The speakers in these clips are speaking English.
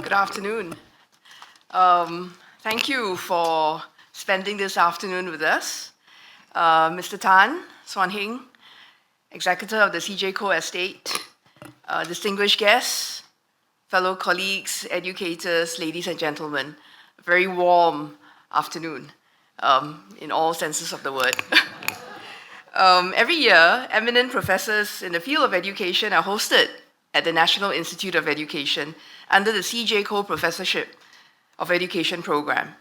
Good afternoon. Thank you for spending this afternoon with us. Mr. Tan, Swan Hing, Executor of the CJ Co Estate, distinguished guests, fellow colleagues, educators, ladies and gentlemen, a very warm afternoon in all senses of the word. Every year, eminent professors in the field of education are hosted at the National Institute of Education under the CJ Co Professorship of Education program.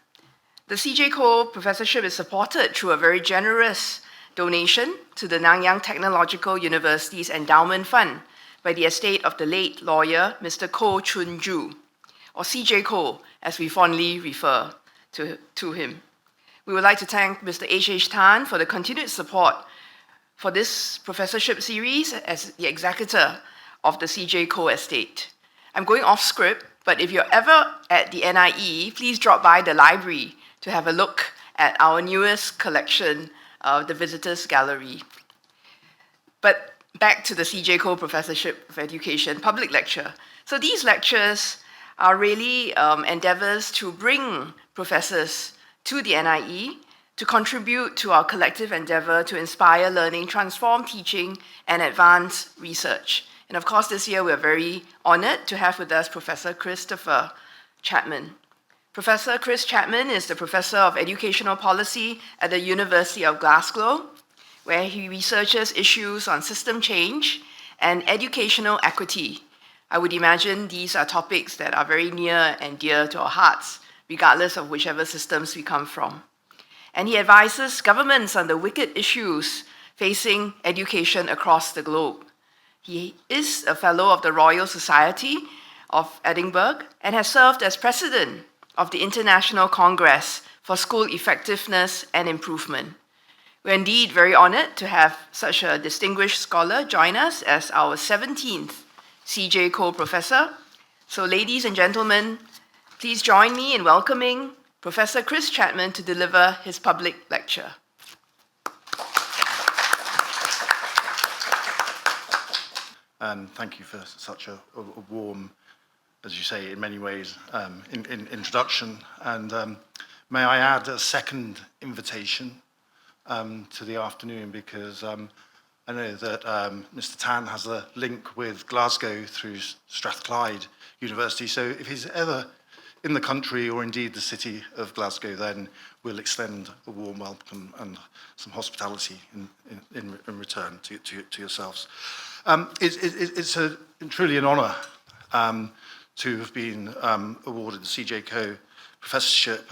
The CJ Co Professorship is supported through a very generous donation to the Nanyang Technological University's Endowment Fund by the estate of the late lawyer, Mr. Ko Chun Ju, or CJ Co, as we fondly refer to him. We would like to thank Mr. H. Tan for the continued support for this professorship series as the executor of the CJ Co estate. I'm going off script, but if you're ever at the NIE, please drop by the library to have a look at our newest collection, the Visitors Gallery. But back to the CJ Co Professorship of Education public lecture. So these lectures are really endeavors to bring professors to the NIE to contribute to our collective endeavor to inspire learning, transform teaching, and advance research. And of course, this year we're very honored to have with us Professor Christopher Chapman. Professor Chris Chapman is the Professor of Educational Policy at the University of Glasgow, where he researches issues on system change and educational equity. I would imagine these are topics that are very near and dear to our hearts, regardless of whichever systems we come from. And he advises governments on the wicked issues facing education across the globe. He is a fellow of the Royal Society of Edinburgh and has served as president of the International Congress for School Effectiveness and Improvement. We're indeed very honored to have such a distinguished scholar join us as our 17th CJ Co professor. So ladies and gentlemen, please join me in welcoming Professor Chris Chapman to deliver his public lecture. And thank you for such a warm, as you say, in many ways, introduction. And may I add a second invitation to the afternoon, because I know that Mr. Tan has a link with Glasgow through Strathclyde University. So if he's ever in the country, or indeed the city of Glasgow, then we'll extend a warm welcome and some hospitality in return to yourselves. It's truly an honour to have been awarded the CJ Co Professorship,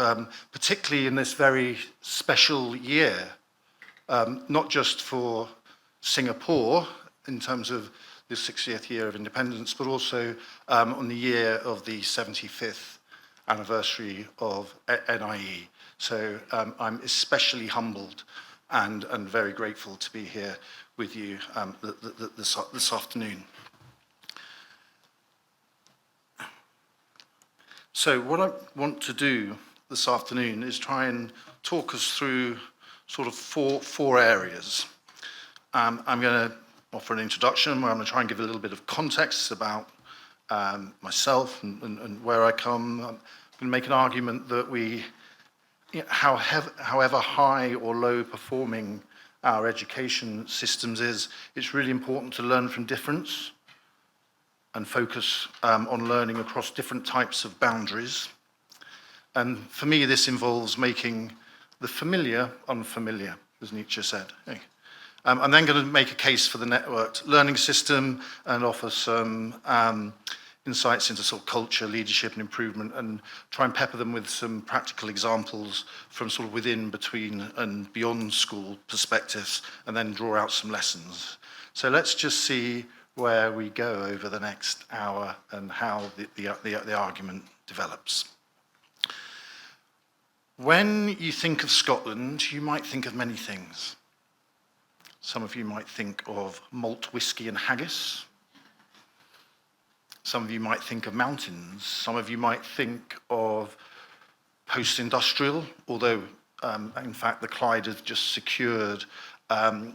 particularly in this very special year, not just for Singapore in terms of the 60th year of independence, but also on the year of the 75th anniversary of NIE. So I'm especially humbled and very grateful to be here with you this afternoon. So what I want to do this afternoon is try and talk us through sort of four areas. I'm going to offer an introduction where I'm going to try and give a little bit of context about myself and where I come. I'm going to make an argument that however high or low performing our education systems is, it's really important to learn from difference and focus on learning across different types of boundaries. And for me, this involves making the familiar unfamiliar, as Nietzsche said. I'm then going to make a case for the networked learning system and offer some insights into sort of culture, leadership and improvement, and try and pepper them with some practical examples from sort of within, between and beyond school perspectives, and then draw out some lessons. So let's just see where we go over the next hour and how the argument develops. When you think of Scotland, you might think of many things. Some of you might think of malt whiskey and haggis. Some of you might think of mountains. Some of you might think of post-industrial, although in fact the Clyde has just secured a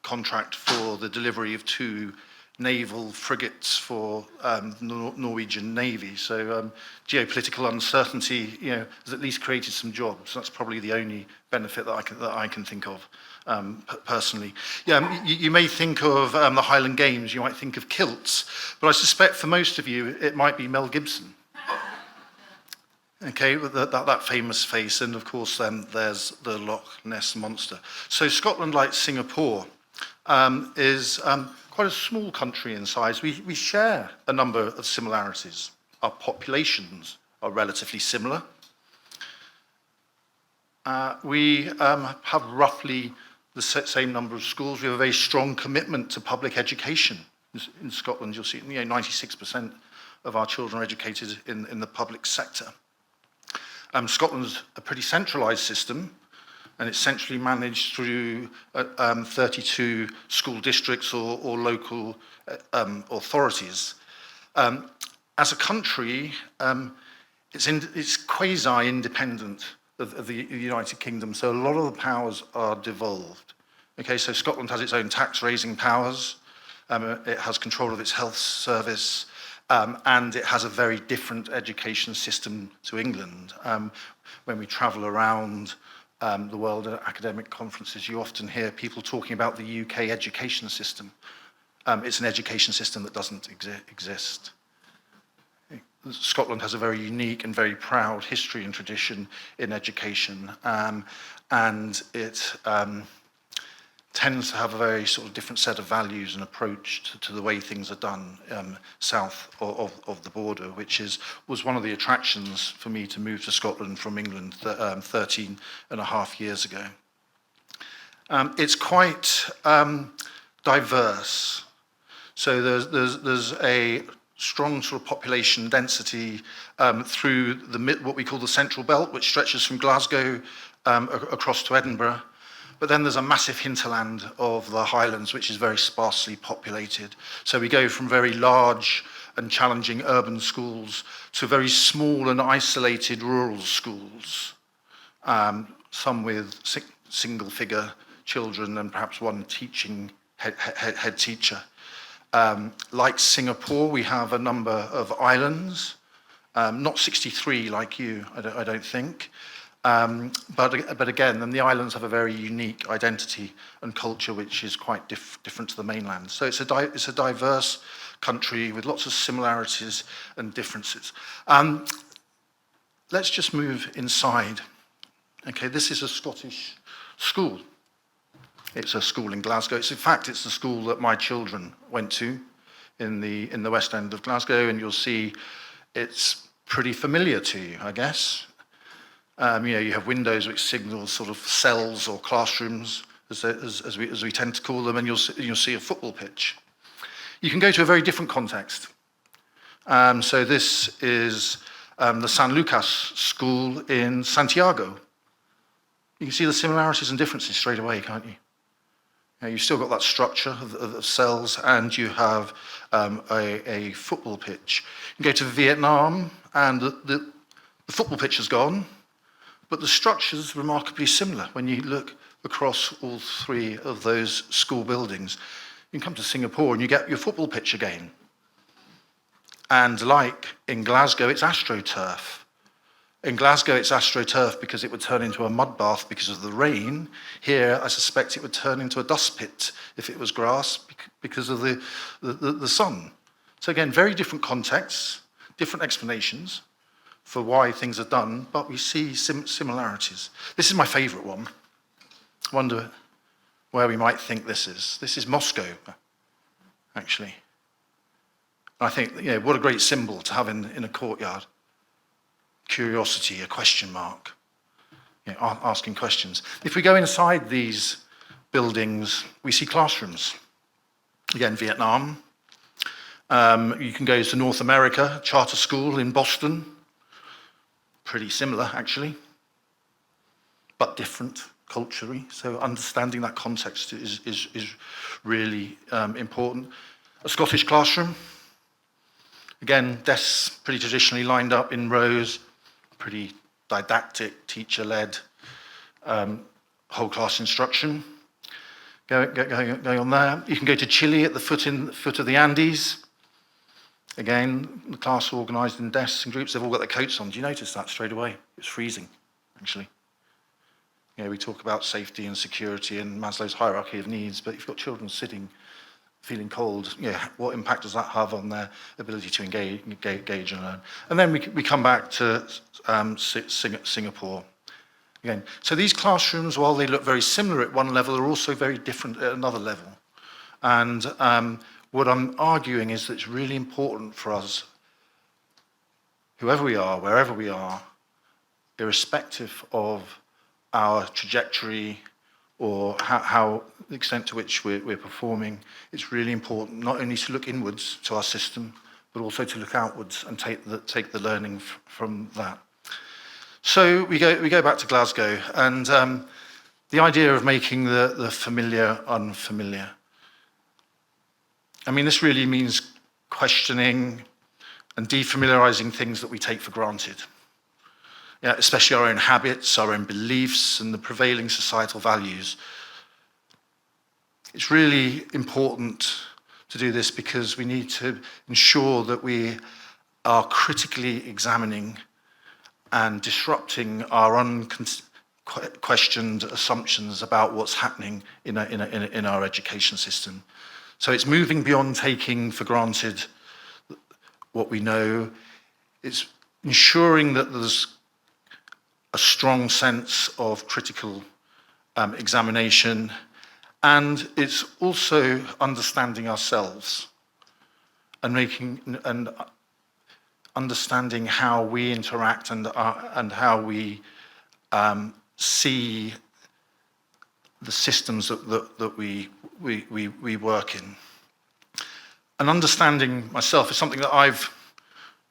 contract for the delivery of 2 naval frigates for the Norwegian Navy. So geopolitical uncertainty, has at least created some jobs. That's probably the only benefit that I can think of personally. Yeah, you may think of the Highland Games, you might think of kilts, but I suspect for most of you it might be Mel Gibson. Okay, with that famous face, and of course then there's the Loch Ness Monster. So Scotland, like Singapore, is quite a small country in size. We share a number of similarities. Our populations are relatively similar. We have roughly the same number of schools. We have a very strong commitment to public education. In Scotland, you'll see 96% of our children are educated in the public sector. Scotland's a pretty centralised system, and it's centrally managed through 32 school districts or local authorities. As a country, it's quasi-independent of the United Kingdom, so a lot of the powers are devolved. Okay, so Scotland has its own tax-raising powers, it has control of its health service, and it has a very different education system to England. When we travel around the world at academic conferences, you often hear people talking about the UK education system. It's an education system that doesn't exist. Scotland has a very unique and very proud history and tradition in education, and it tends to have a very sort of different set of values and approach to the way things are done south of the border, which was one of the attractions for me to move to Scotland from England 13 and a half years ago. It's quite diverse. So there's a strong sort of population density through what we call the Central Belt, which stretches from Glasgow across to Edinburgh. But then there's a massive hinterland of the Highlands, which is very sparsely populated. So we go from very large and challenging urban schools to very small and isolated rural schools, some with single-figure children and perhaps one teaching head teacher. Like Singapore, we have a number of islands, not 63 like you, I don't think. But again, then the islands have a very unique identity and culture, which is quite different to the mainland. So it's a diverse country with lots of similarities and differences. Let's just move inside. Okay, this is a Scottish school. It's a school in Glasgow. In fact, it's the school that my children went to in the West End of Glasgow, and you'll see it's pretty familiar to you, I guess. You have windows which signal sort of cells or classrooms, as we tend to call them, and you'll see a football pitch. You can go to a very different context. So this is the San Lucas School in Santiago. You can see the similarities and differences straight away, can't you? You've still got that structure of cells, and you have a football pitch. You can go to Vietnam, and the football pitch is gone, but the structure's remarkably similar when you look across all three of those school buildings. You can come to Singapore and you get your football pitch again. And like in Glasgow, it's AstroTurf. In Glasgow, it's AstroTurf because it would turn into a mud bath because of the rain. Here, I suspect it would turn into a dust pit if it was grass because of the sun. So again, very different contexts, different explanations for why things are done, but we see similarities. This is my favourite one. I wonder where we might think this is. This is Moscow, actually. I think, what a great symbol to have in a courtyard. Curiosity, a question mark, asking questions. If we go inside these buildings, we see classrooms. Again, Vietnam. You can go to North America, charter school in Boston. Pretty similar, actually, but different culturally. So understanding that context is really important. A Scottish classroom. Again, desks pretty traditionally lined up in rows, pretty didactic, teacher-led, whole class instruction. going on there. You can go to Chile at the foot of the Andes. Again, the class organised in desks and groups. They've all got their coats on. Do you notice that straight away? It's freezing, actually. We talk about safety and security and Maslow's hierarchy of needs, but if you've got children sitting, feeling cold, what impact does that have on their ability to engage and learn? And then we come back to Singapore. Again, so these classrooms, while they look very similar at one level, are also very different at another level. And what I'm arguing is that it's really important for us, whoever we are, wherever we are, irrespective of our trajectory or how the extent to which we're performing, it's really important not only to look inwards to our system, but also to look outwards and take the learning from that. So we go back to Glasgow, and the idea of making the familiar unfamiliar. I mean, this really means questioning and defamiliarizing things that we take for granted. Especially our own habits, our own beliefs, and the prevailing societal values. It's really important to do this because we need to ensure that we are critically examining and disrupting our unquestioned assumptions about what's happening in our education system. So it's moving beyond taking for granted what we know. It's ensuring that there's a strong sense of critical examination, and it's also understanding ourselves and understanding how we interact and how we see the systems that we work in. And understanding myself is something that I've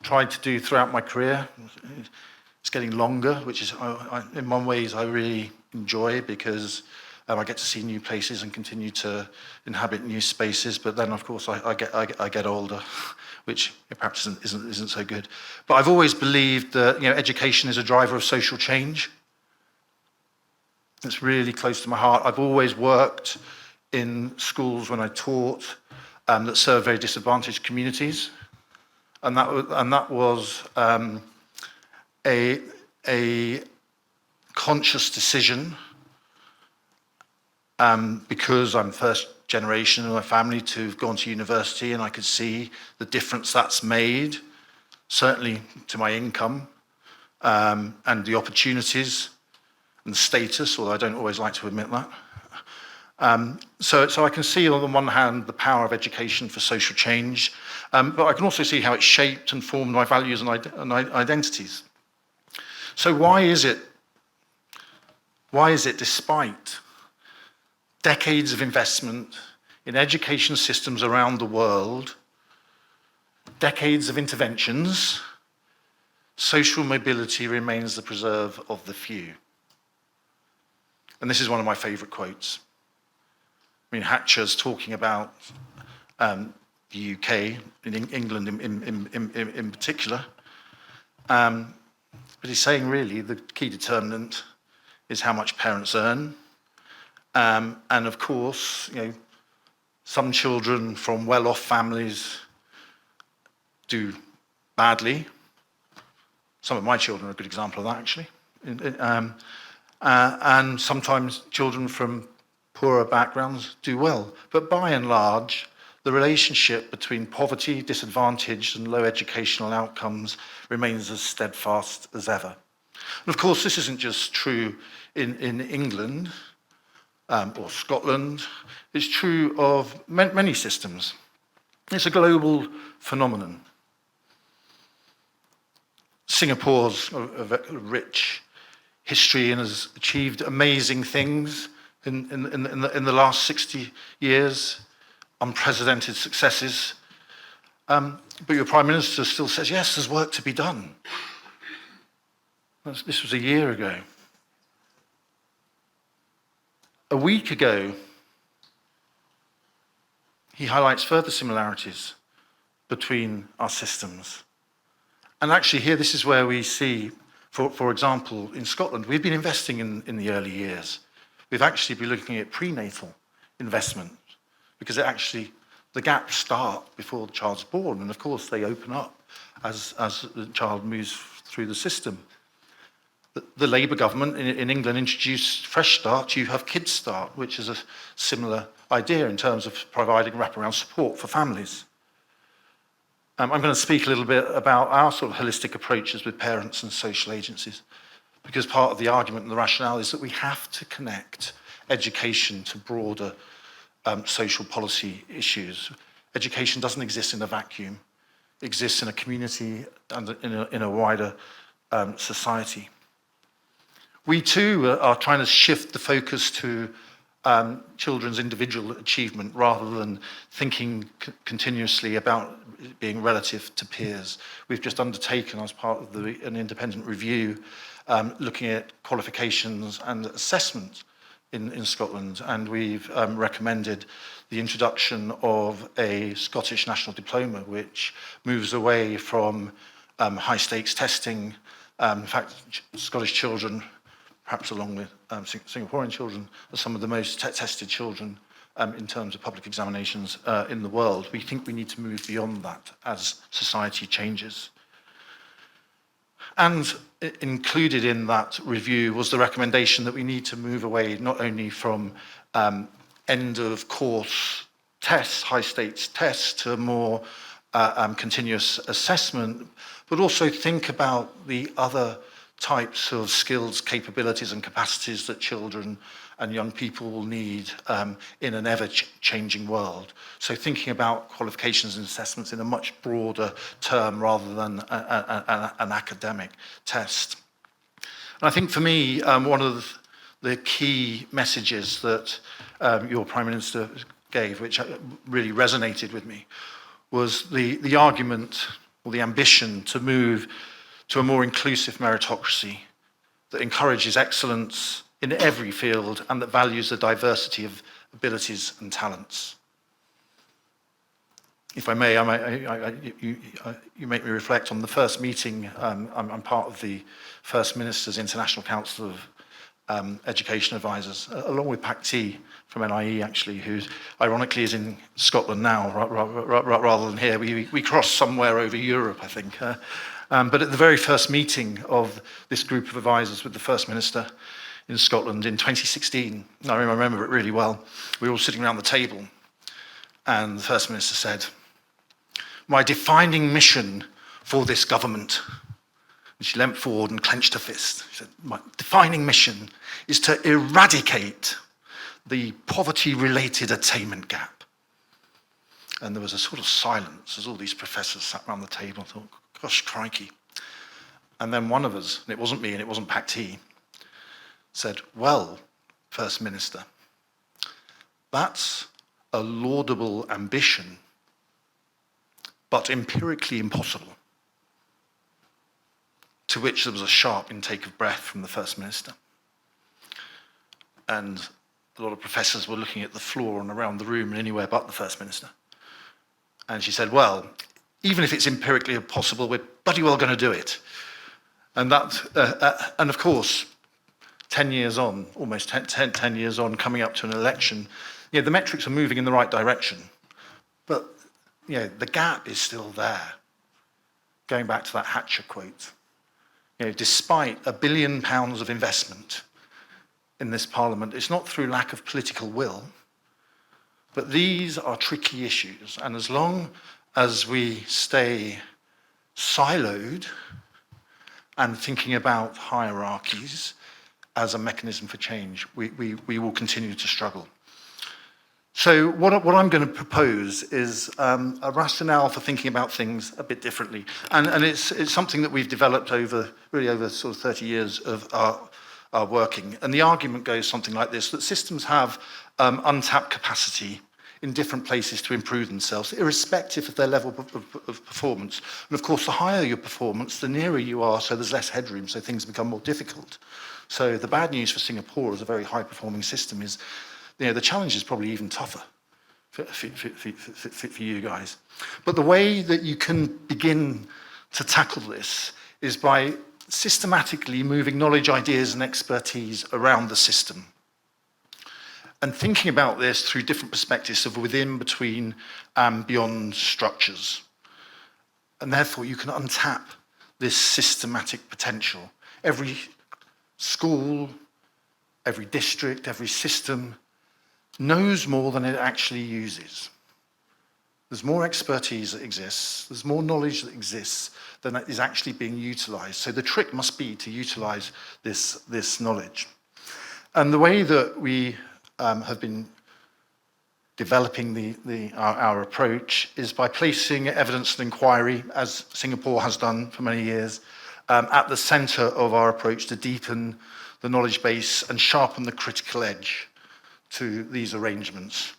tried to do throughout my career. It's getting longer, which is, in one ways, I really enjoy because I get to see new places and continue to inhabit new spaces. But then, of course, I get older, which perhaps isn't so good. But I've always believed that education is a driver of social change. It's really close to my heart. I've always worked in schools when I taught that serve very disadvantaged communities, and that was a conscious decision because I'm first generation in my family to have gone to university, and I could see the difference that's made, certainly to my income and the opportunities and status, although I don't always like to admit that. So I can see on the one hand the power of education for social change, but I can also see how it shaped and formed my values and identities. So why is it, despite decades of investment in education systems around the world, decades of interventions, social mobility remains the preserve of the few? And this is one of my favorite quotes. I mean, Hatcher's talking about the UK, in England in particular, but he's saying really the key determinant is how much parents earn. And of course, some children from well-off families do badly. Some of my children are a good example of that, actually. And sometimes children from poorer backgrounds do well. But by and large, the relationship between poverty, disadvantage, and low educational outcomes remains as steadfast as ever. And of course, this isn't just true in England or Scotland. It's true of many systems. It's a global phenomenon. Singapore's a rich history and has achieved amazing things in the last 60 years, unprecedented successes. But your Prime Minister still says, yes, there's work to be done. This was a year ago. A week ago, he highlights further similarities between our systems. And actually here, this is where we see, for example, in Scotland, we've been investing in the early years. We've actually been looking at prenatal investment, because the gaps start before the child's born, and of course they open up as the child moves through the system. The Labour government in England introduced Fresh Start. You have Kids Start, which is a similar idea in terms of providing wraparound support for families. I'm going to speak a little bit about our sort of holistic approaches with parents and social agencies, because part of the argument and the rationale is that we have to connect education to broader social policy issues. Education doesn't exist in a vacuum. It exists in a community and in a wider society. We too are trying to shift the focus to children's individual achievement rather than thinking continuously about being relative to peers. We've just undertaken, as part of an independent review, looking at qualifications and assessment in Scotland, and we've recommended the introduction of a Scottish National Diploma, which moves away from high-stakes testing. In fact, Scottish children, perhaps along with Singaporean children, are some of the most tested children in terms of public examinations in the world. We think we need to move beyond that as society changes. And included in that review was the recommendation that we need to move away not only from end-of-course tests, high-stakes tests, to more continuous assessment, but also think about the other types of skills, capabilities and capacities that children and young people will need in an ever-changing world. So thinking about qualifications and assessments in a much broader term rather than an academic test. And I think for me, one of the key messages that your Prime Minister gave, which really resonated with me, was the argument or the ambition to move to a more inclusive meritocracy that encourages excellence in every field and that values the diversity of abilities and talents. If I may, you make me reflect on the first meeting. I'm part of the First Minister's International Council of Education Advisors, along with Pak T from NIE, actually, who ironically is in Scotland now rather than here. We crossed somewhere over Europe, I think. But at the very first meeting of this group of advisors with the First Minister in Scotland in 2016, I remember it really well, we were all sitting around the table, and the First Minister said, "My defining mission for this government," and she leant forward and clenched her fist. She said, "My defining mission is to eradicate the poverty-related attainment gap." And there was a sort of silence as all these professors sat around the table and thought, gosh, crikey. And then one of us, and it wasn't me and it wasn't Pak T, said, "Well, First Minister, that's a laudable ambition, but empirically impossible." To which there was a sharp intake of breath from the First Minister. And a lot of professors were looking at the floor and around the room and anywhere but the First Minister. And she said, "Well, even if it's empirically impossible, we're bloody well going to do it." And and of course, 10 years on, almost 10 years on, coming up to an election, the metrics are moving in the right direction. But the gap is still there. Going back to that Hatcher quote, despite £1 billion of investment in this Parliament, it's not through lack of political will, but these are tricky issues. And as long as we stay siloed and thinking about hierarchies as a mechanism for change, we will continue to struggle. So what I'm going to propose is a rationale for thinking about things a bit differently. And it's something that we've developed over sort of 30 years of our working. And the argument goes something like this, that systems have untapped capacity in different places to improve themselves, irrespective of their level of performance. And of course, the higher your performance, the nearer you are, so there's less headroom, so things become more difficult. So the bad news for Singapore as a very high-performing system is, the challenge is probably even tougher for you guys. But the way that you can begin to tackle this is by systematically moving knowledge, ideas, and expertise around the system. and thinking about this through different perspectives of within, between, and beyond structures. And therefore, you can untap this systematic potential. Every school, every district, every system knows more than it actually uses. There's more expertise that exists, there's more knowledge that exists than is actually being utilized. So the trick must be to utilize this knowledge. And the way that we have been developing our approach is by placing evidence and inquiry, as Singapore has done for many years, at the center of our approach to deepen the knowledge base and sharpen the critical edge to these arrangements.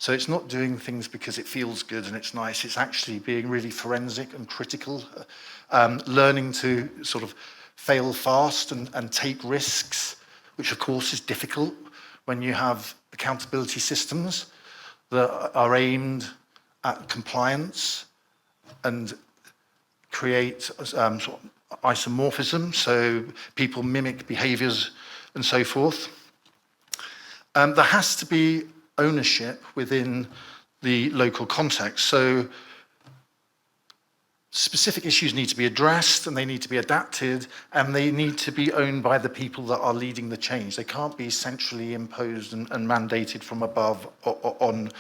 So it's not doing things because it feels good and it's nice, it's actually being really forensic and critical, learning to sort of fail fast and take risks, which of course is difficult when you have accountability systems that are aimed at compliance and create sort of isomorphism, so people mimic behaviors and so forth. There has to be ownership within the local context. So specific issues need to be addressed and they need to be adapted and they need to be owned by the people that are leading the change. They can't be centrally imposed and mandated from above or on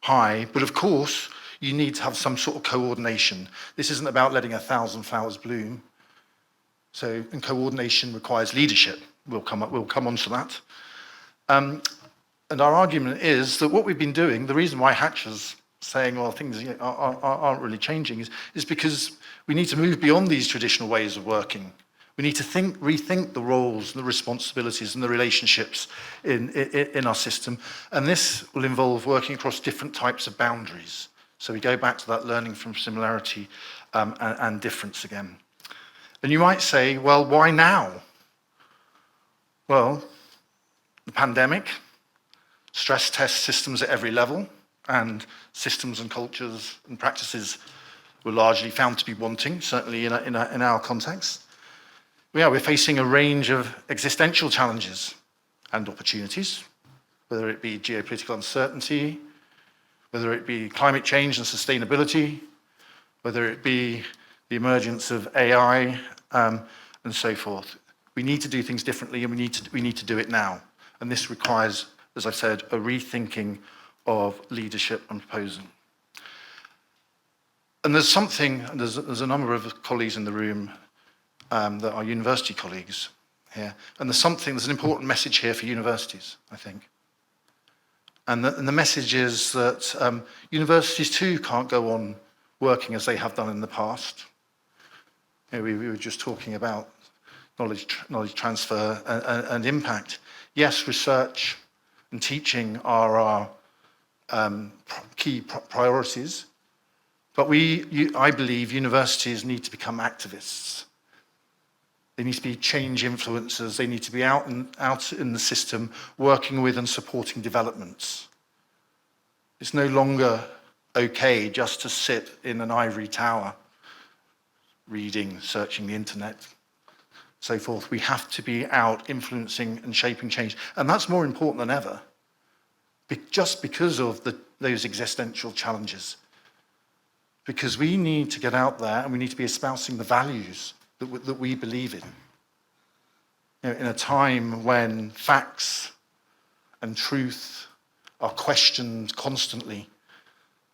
high. But of course, you need to have some sort of coordination. This isn't about letting 1,000 flowers bloom. So, and coordination requires leadership. We'll come on to that. And our argument is that what we've been doing, the reason why Hatcher's saying, well, things aren't really changing, is because we need to move beyond these traditional ways of working. We need to rethink the roles and the responsibilities and the relationships in our system. And this will involve working across different types of boundaries. So we go back to that learning from similarity and difference again. And you might say, well, why now? Well, the pandemic, stress test systems at every level, and systems and cultures and practices were largely found to be wanting, certainly in our context. Yeah, we're facing a range of existential challenges and opportunities, whether it be geopolitical uncertainty, whether it be climate change and sustainability, whether it be the emergence of AI, and so forth. We need to do things differently, and we need to do it now. And this requires, as I've said, a rethinking of leadership and proposal. And there's a number of colleagues in the room that are university colleagues here, and there's an important message here for universities, I think. And the message is that universities too can't go on working as they have done in the past. You know, we were just talking about knowledge transfer and impact. Yes, research and teaching are our key priorities, but I believe universities need to become activists. They need to be change influencers. They need to be out in the system, working with and supporting developments. It's no longer okay just to sit in an ivory tower, reading, searching the internet, so forth. We have to be out influencing and shaping change. And that's more important than ever, just because of those existential challenges. Because we need to get out there and we need to be espousing the values that we believe in. You know, in a time when facts and truth are questioned constantly,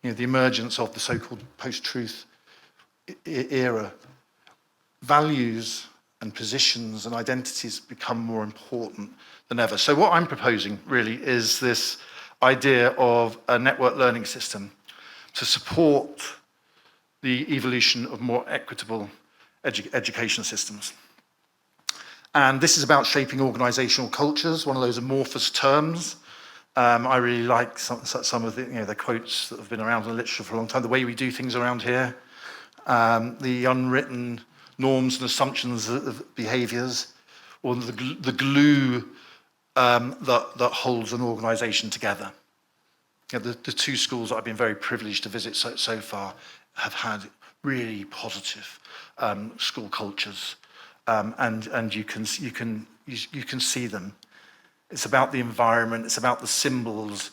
you know, the emergence of the so-called post-truth era, values and positions and identities become more important than ever. So what I'm proposing really is this idea of a network learning system to support the evolution of more equitable education systems. And this is about shaping organizational cultures, one of those amorphous terms. I really like some of the quotes that have been around in the literature for a long time, the way we do things around here, the unwritten norms and assumptions of behaviors, or the glue that holds an organization together. You know, the two schools that I've been very privileged to visit so far have had really positive school cultures, and you can see them. It's about the environment, it's about the symbols,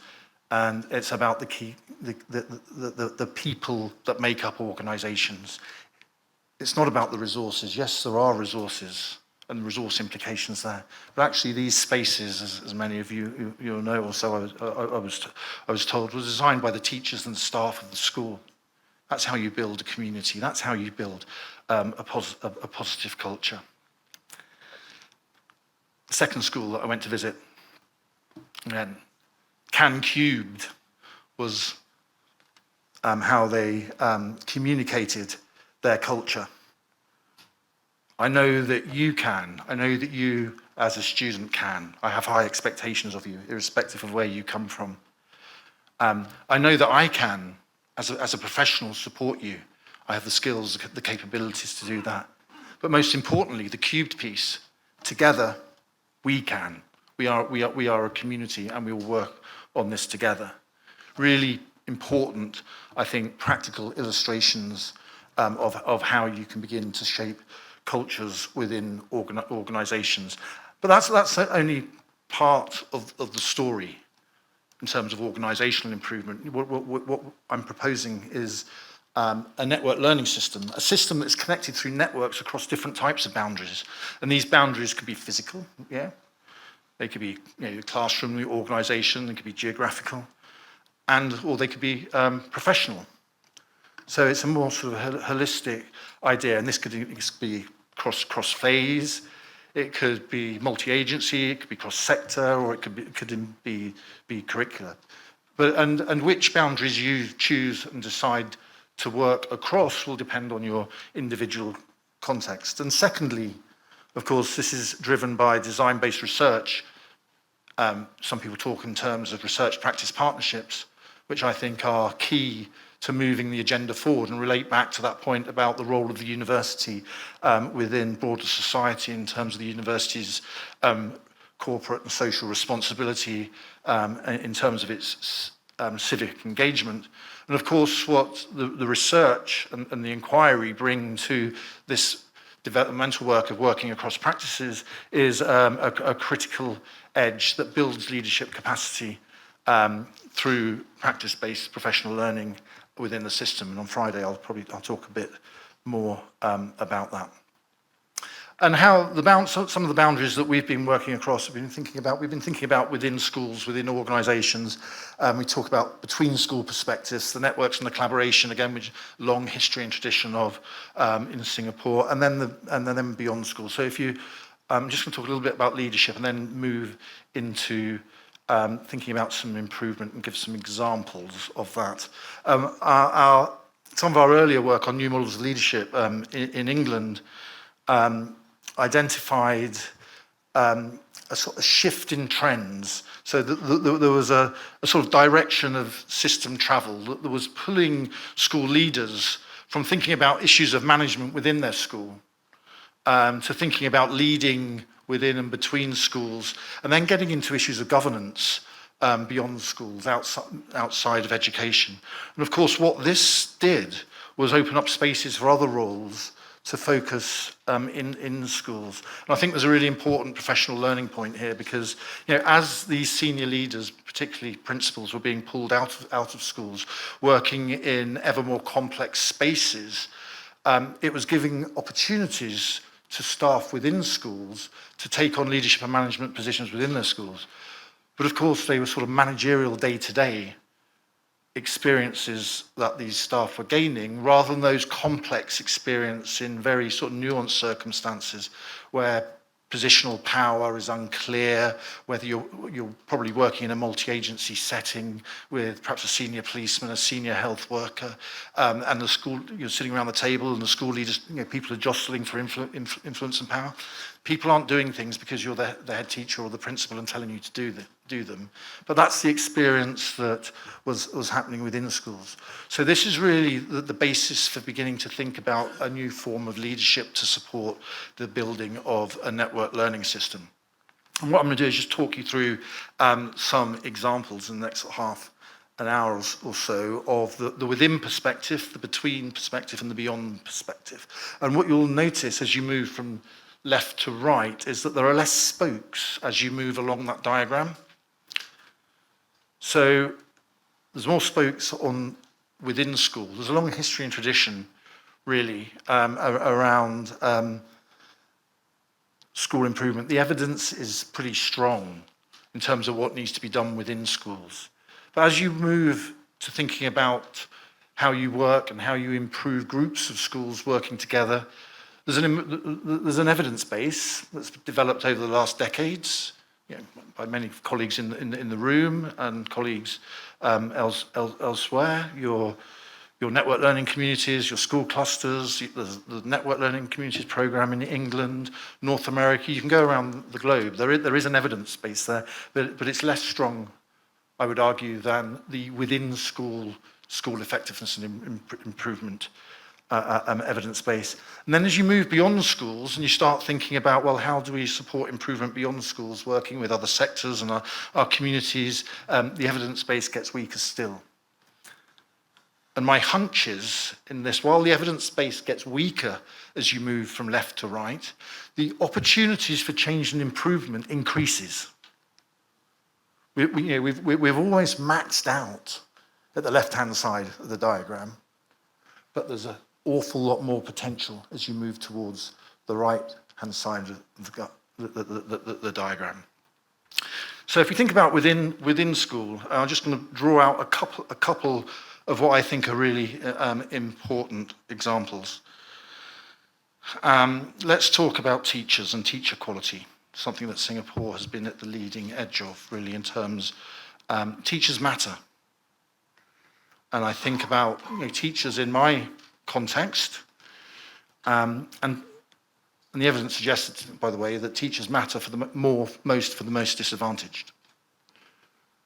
and it's about the people that make up organizations. It's not about the resources. Yes, there are resources and resource implications there, but actually these spaces, as many of you'll know, or so I was told, were designed by the teachers and the staff of the school. That's how you build a community. That's how you build a positive culture. The second school that I went to visit, again, Can Cubed, was how they communicated their culture. I know that you can. I know that you, as a student, can. I have high expectations of you, irrespective of where you come from. I know that I can, as a professional, support you. I have the skills, the capabilities to do that. But most importantly, the cubed piece, together, we can. We are a community, and we will work on this together. Really important, I think, practical illustrations of how you can begin to shape cultures within organizations. But that's only part of the story in terms of organizational improvement. What I'm proposing is a network learning system, a system that's connected through networks across different types of boundaries. And these boundaries could be physical, yeah? They could be the classroom, the organization, they could be geographical, or they could be professional. So it's a more sort of holistic idea, and this could be cross-phase, it could be multi-agency, it could be cross-sector, or it could be curricular. And which boundaries you choose and decide to work across will depend on your individual context. And secondly, of course, this is driven by design-based research. Some people talk in terms of research practice partnerships, which I think are key to moving the agenda forward and relate back to that point about the role of the university within broader society in terms of the university's corporate and social responsibility in terms of its civic engagement. And of course, what the research and the inquiry bring to this developmental work of working across practices is a critical edge that builds leadership capacity through practice-based professional learning within the system. And on Friday, I'll talk a bit more about that. And how some of the boundaries that we've been working across, we've been thinking about within schools, within organizations. We talk about between school perspectives, the networks and the collaboration, again, which long history and tradition of in Singapore, and then beyond school. So I'm just going to talk a little bit about leadership and then move into thinking about some improvement and give some examples of that. Some of our earlier work on new models of leadership in England identified a sort of shift in trends. So there was a sort of direction of system travel that was pulling school leaders from thinking about issues of management within their school to thinking about leading within and between schools, and then getting into issues of governance beyond schools, outside of education. And of course, what this did was open up spaces for other roles to focus in schools. And I think there's a really important professional learning point here because, as these senior leaders, particularly principals, were being pulled out of schools, working in ever more complex spaces, it was giving opportunities to staff within schools to take on leadership and management positions within their schools. But of course, they were sort of managerial day-to-day experiences that these staff were gaining, rather than those complex experience in very sort of nuanced circumstances where positional power is unclear, whether you're probably working in a multi-agency setting with perhaps a senior policeman, a senior health worker, and the school, you're sitting around the table and the school leaders, people are jostling for influence and power. People aren't doing things because you're the head teacher or the principal and telling you to do them. But that's the experience that was happening within schools. So this is really the basis for beginning to think about a new form of leadership to support the building of a network learning system. And what I'm going to do is just talk you through some examples in the next half an hour or so of the within perspective, the between perspective, and the beyond perspective. And what you'll notice as you move from left to right is that there are less spokes as you move along that diagram. So there's more spokes within school. There's a long history and tradition, really, around school improvement. The evidence is pretty strong in terms of what needs to be done within schools. But as you move to thinking about how you work and how you improve groups of schools working together, there's an evidence base that's developed over the last decades, by many colleagues in the room and colleagues elsewhere. Your network learning communities, your school clusters, the network learning communities program in England, North America. You can go around the globe. There is an evidence base there, but it's less strong, I would argue, than the within school effectiveness and improvement evidence base. And then as you move beyond schools and you start thinking about, well, how do we support improvement beyond schools, working with other sectors and our communities, the evidence base gets weaker still. And my hunch is in this, while the evidence base gets weaker as you move from left to right, the opportunities for change and improvement increases. We've always maxed out at the left-hand side of the diagram, but there's an awful lot more potential as you move towards the right-hand side of the diagram. So if we think about within school, I'm just going to draw out a couple of what I think are really important examples. Let's talk about teachers and teacher quality, something that Singapore has been at the leading edge of, really, in terms teachers matter. And I think about teachers in my context, and the evidence suggests, by the way, that teachers matter for the most disadvantaged.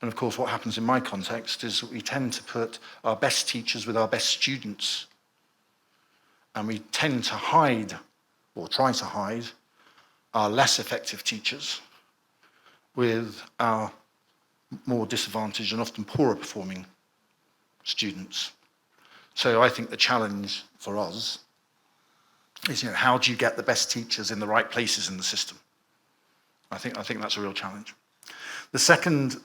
And of course, what happens in my context is that we tend to put our best teachers with our best students, and we tend to hide, or try to hide, our less effective teachers with our more disadvantaged and often poorer performing students. So I think the challenge for us is, how do you get the best teachers in the right places in the system? I think that's a real challenge. The second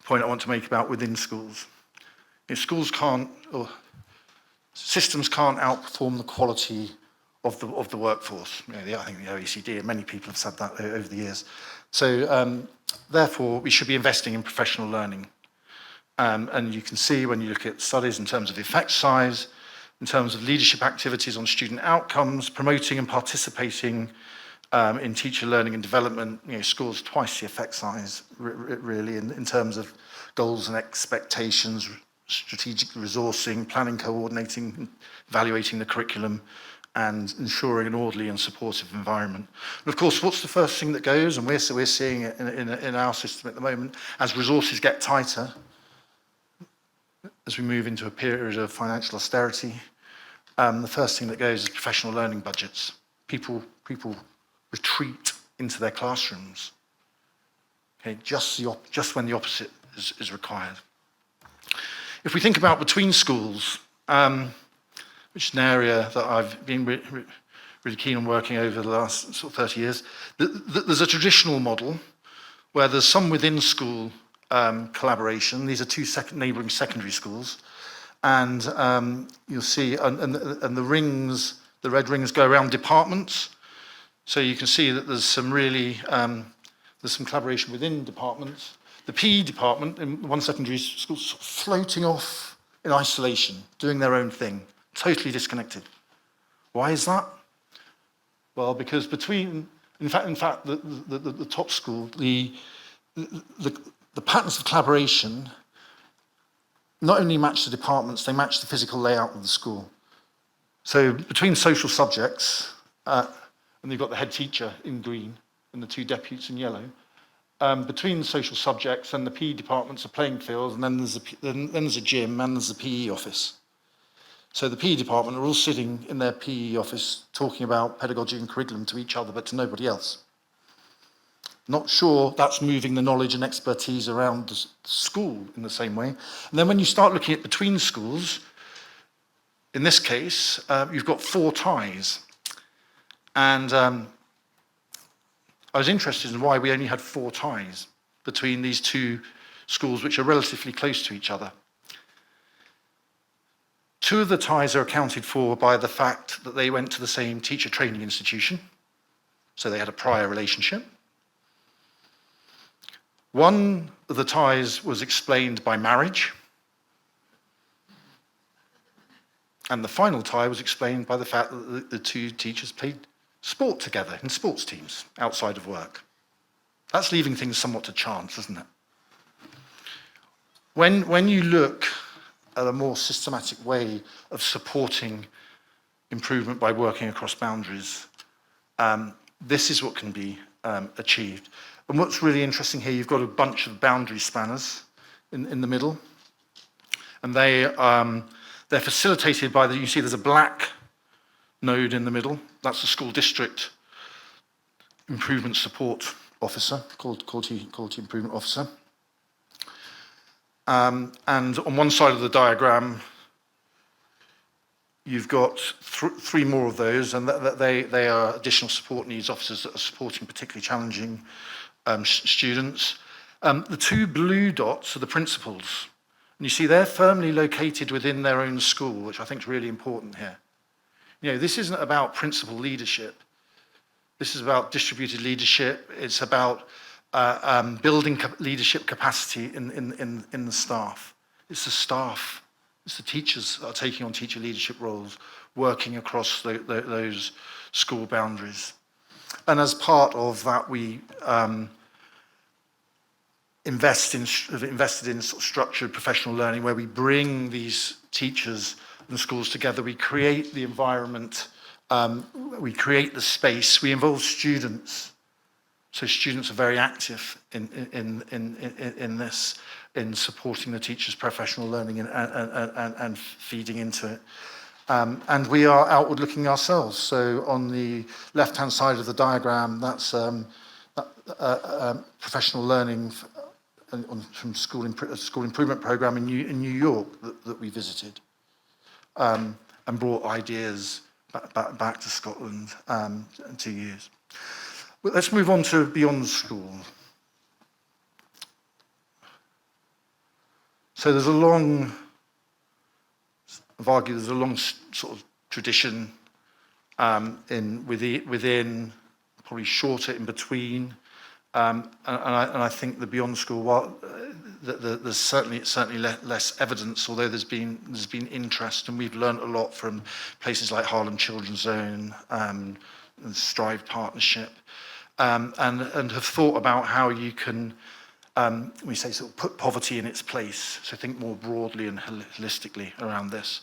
point I want to make about within schools is systems can't outperform the quality of the workforce. I think the OECD and many people have said that over the years. So therefore, we should be investing in professional learning. And you can see when you look at studies in terms of effect size, in terms of leadership activities on student outcomes, promoting and participating in teacher learning and development, scores twice the effect size, really, in terms of goals and expectations, strategic resourcing, planning, coordinating, evaluating the curriculum, and ensuring an orderly and supportive environment. And of course, what's the first thing that goes? And we're seeing it in our system at the moment, as resources get tighter, as we move into a period of financial austerity, the first thing that goes is professional learning budgets. People retreat into their classrooms, just when the opposite is required. If we think about between schools, which is an area that I've been really keen on working over the last 30 years, there's a traditional model where there's some within school collaboration. These are two neighbouring secondary schools, and you'll see, and the red rings go around departments. So you can see that there's some collaboration within departments. The PE department in one secondary school floating off in isolation, doing their own thing, totally disconnected. Why is that? Well, because in fact, the top school, the patterns of collaboration not only match the departments, they match the physical layout of the school. So between social subjects, and you've got the head teacher in green and the two deputies in yellow, between the social subjects and the PE departments are playing fields, and then there's a gym and there's a PE office. So the PE department are all sitting in their PE office talking about pedagogy and curriculum to each other, but to nobody else. Not sure that's moving the knowledge and expertise around the school in the same way. And then when you start looking at between schools, in this case, you've got 4 ties. And I was interested in why we only had 4 ties between these two schools, which are relatively close to each other. 2 of the ties are accounted for by the fact that they went to the same teacher training institution, so they had a prior relationship. 1 of the ties was explained by marriage, and the final tie was explained by the fact that the 2 teachers played sport together in sports teams outside of work. That's leaving things somewhat to chance, isn't it? When you look at a more systematic way of supporting improvement by working across boundaries, this is what can be achieved. And what's really interesting here, you've got a bunch of boundary spanners in the middle, and they're facilitated by you see there's a black node in the middle. That's the school district improvement support officer, called quality improvement officer. And on one side of the diagram, you've got 3 more of those, and they are additional support needs officers that are supporting particularly challenging students. The 2 blue dots are the principals. And you see they're firmly located within their own school, which I think is really important here. You know, this isn't about principal leadership. This is about distributed leadership. It's about building leadership capacity in the staff. It's the staff, it's the teachers that are taking on teacher leadership roles, working across those school boundaries. And as part of that, we invested in sort of structured professional learning, where we bring these teachers and schools together. We create the environment, we create the space, we involve students. So students are very active in this, in supporting the teachers' professional learning and feeding into it. And we are outward looking ourselves. So on the left-hand side of the diagram, that's professional learning from school improvement program in New York that we visited, and brought ideas back to Scotland to use. But let's move on to beyond school. So there's a long, I've argued there's a long sort of tradition within, probably shorter in between, and I think the beyond school, while there's certainly less evidence, although there's been interest, and we've learned a lot from places like Harlem Children's Zone and Strive Partnership, and have thought about how you can, we say, sort of put poverty in its place. So think more broadly and holistically around this.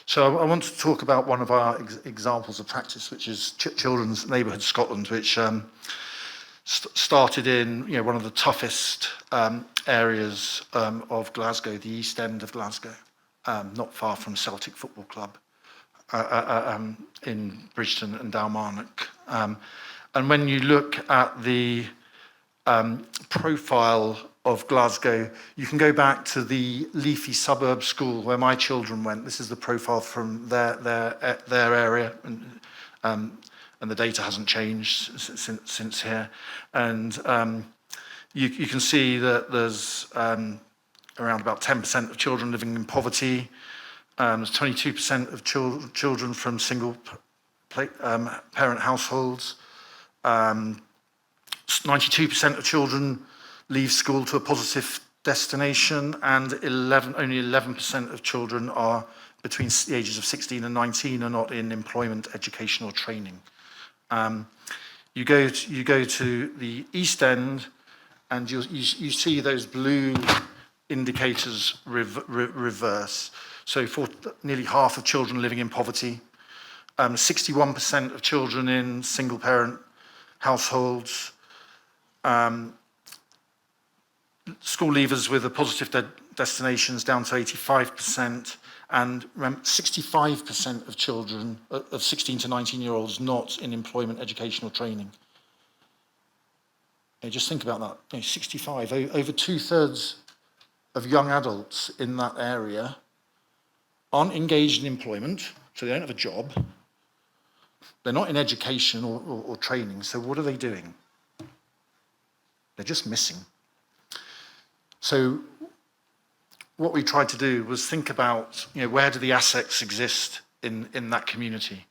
So I want to talk about one of our examples of practice, which is Children's Neighbourhood Scotland, which started in one of the toughest areas of Glasgow, the East End of Glasgow, not far from Celtic Football Club in Bridgeton and Dalmarnock. And when you look at the profile of Glasgow, you can go back to the leafy suburb school where my children went. This is the profile from their area, and the data hasn't changed since here. And you can see that there's around about 10% of children living in poverty. There's 22% of children from single parent households. 92% of children leave school to a positive destination, and only 11% of children are between the ages of 16 and 19 are not in employment, education, or training. You go to the East End, and you see those blue indicators reverse. So for nearly half of children living in poverty, 61% of children in single parent households, school leavers with a positive destinations down to 85%, and 65% of children of 16 to 19-year-olds not in employment, educational training. Just think about that. 65, over 2/3 of young adults in that area aren't engaged in employment, so they don't have a job. They're not in education or training, so what are they doing? They're just missing. So what we tried to do was think about, where do the assets exist in that community?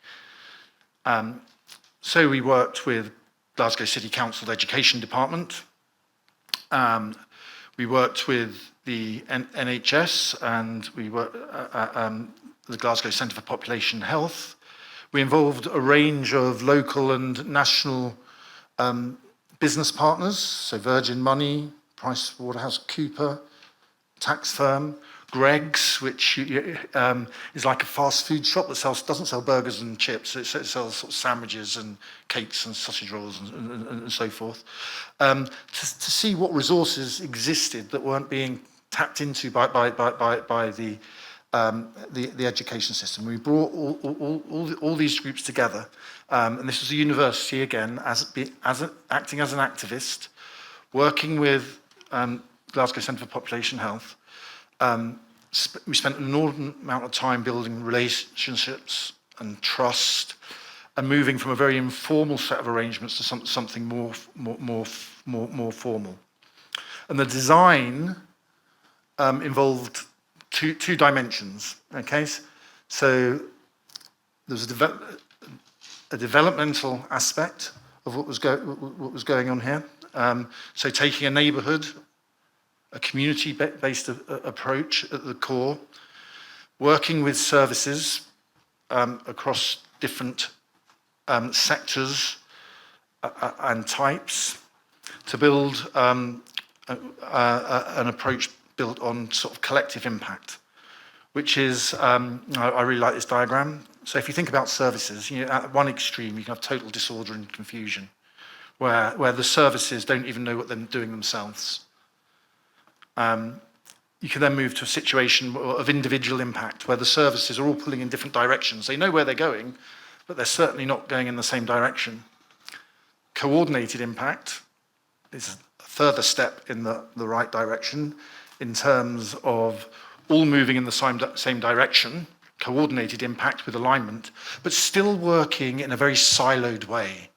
So we worked with Glasgow City Council Education Department. We worked with the NHS, and we worked the Glasgow Centre for Population Health. We involved a range of local and national business partners, so Virgin Money, PricewaterhouseCoopers, tax firm, Greggs, which is like a fast food shop that doesn't sell burgers and chips. It sells sort of sandwiches and cakes and sausage rolls and so forth. To see what resources existed that weren't being tapped into by the education system. We brought all these groups together, and this was a university again, acting as an activist, working with Glasgow Centre for Population Health. We spent an inordinate amount of time building relationships and trust, and moving from a very informal set of arrangements to something more formal. And the design involved two dimensions. Okay, so there was a developmental aspect of what was going on here. So taking a neighbourhood, a community-based approach at the core, working with services across different sectors and types to build an approach built on sort of collective impact, which is, I really like this diagram. So if you think about services, at one extreme, you can have total disorder and confusion, where the services don't even know what they're doing themselves. You can then move to a situation of individual impact, where the services are all pulling in different directions. They know where they're going, but they're certainly not going in the same direction. Coordinated impact is a further step in the right direction in terms of all moving in the same direction, coordinated impact with alignment, but still working in a very siloed way.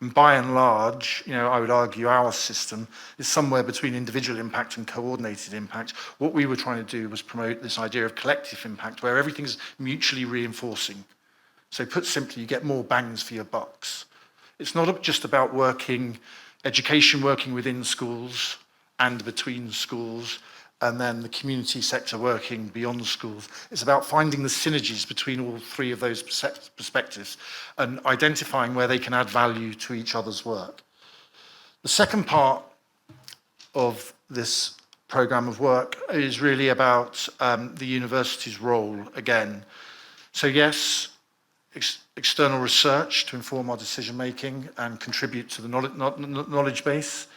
And by and large, I would argue our system is somewhere between individual impact and coordinated impact. What we were trying to do was promote this idea of collective impact, where everything's mutually reinforcing. So put simply, you get more bangs for your bucks. It's not just about education working within schools and between schools, and then the community sector working beyond schools. It's about finding the synergies between all three of those perspectives and identifying where they can add value to each other's work. The second part of this programme of work is really about the university's role again. So yes, external research to inform our decision making and contribute to the knowledge base,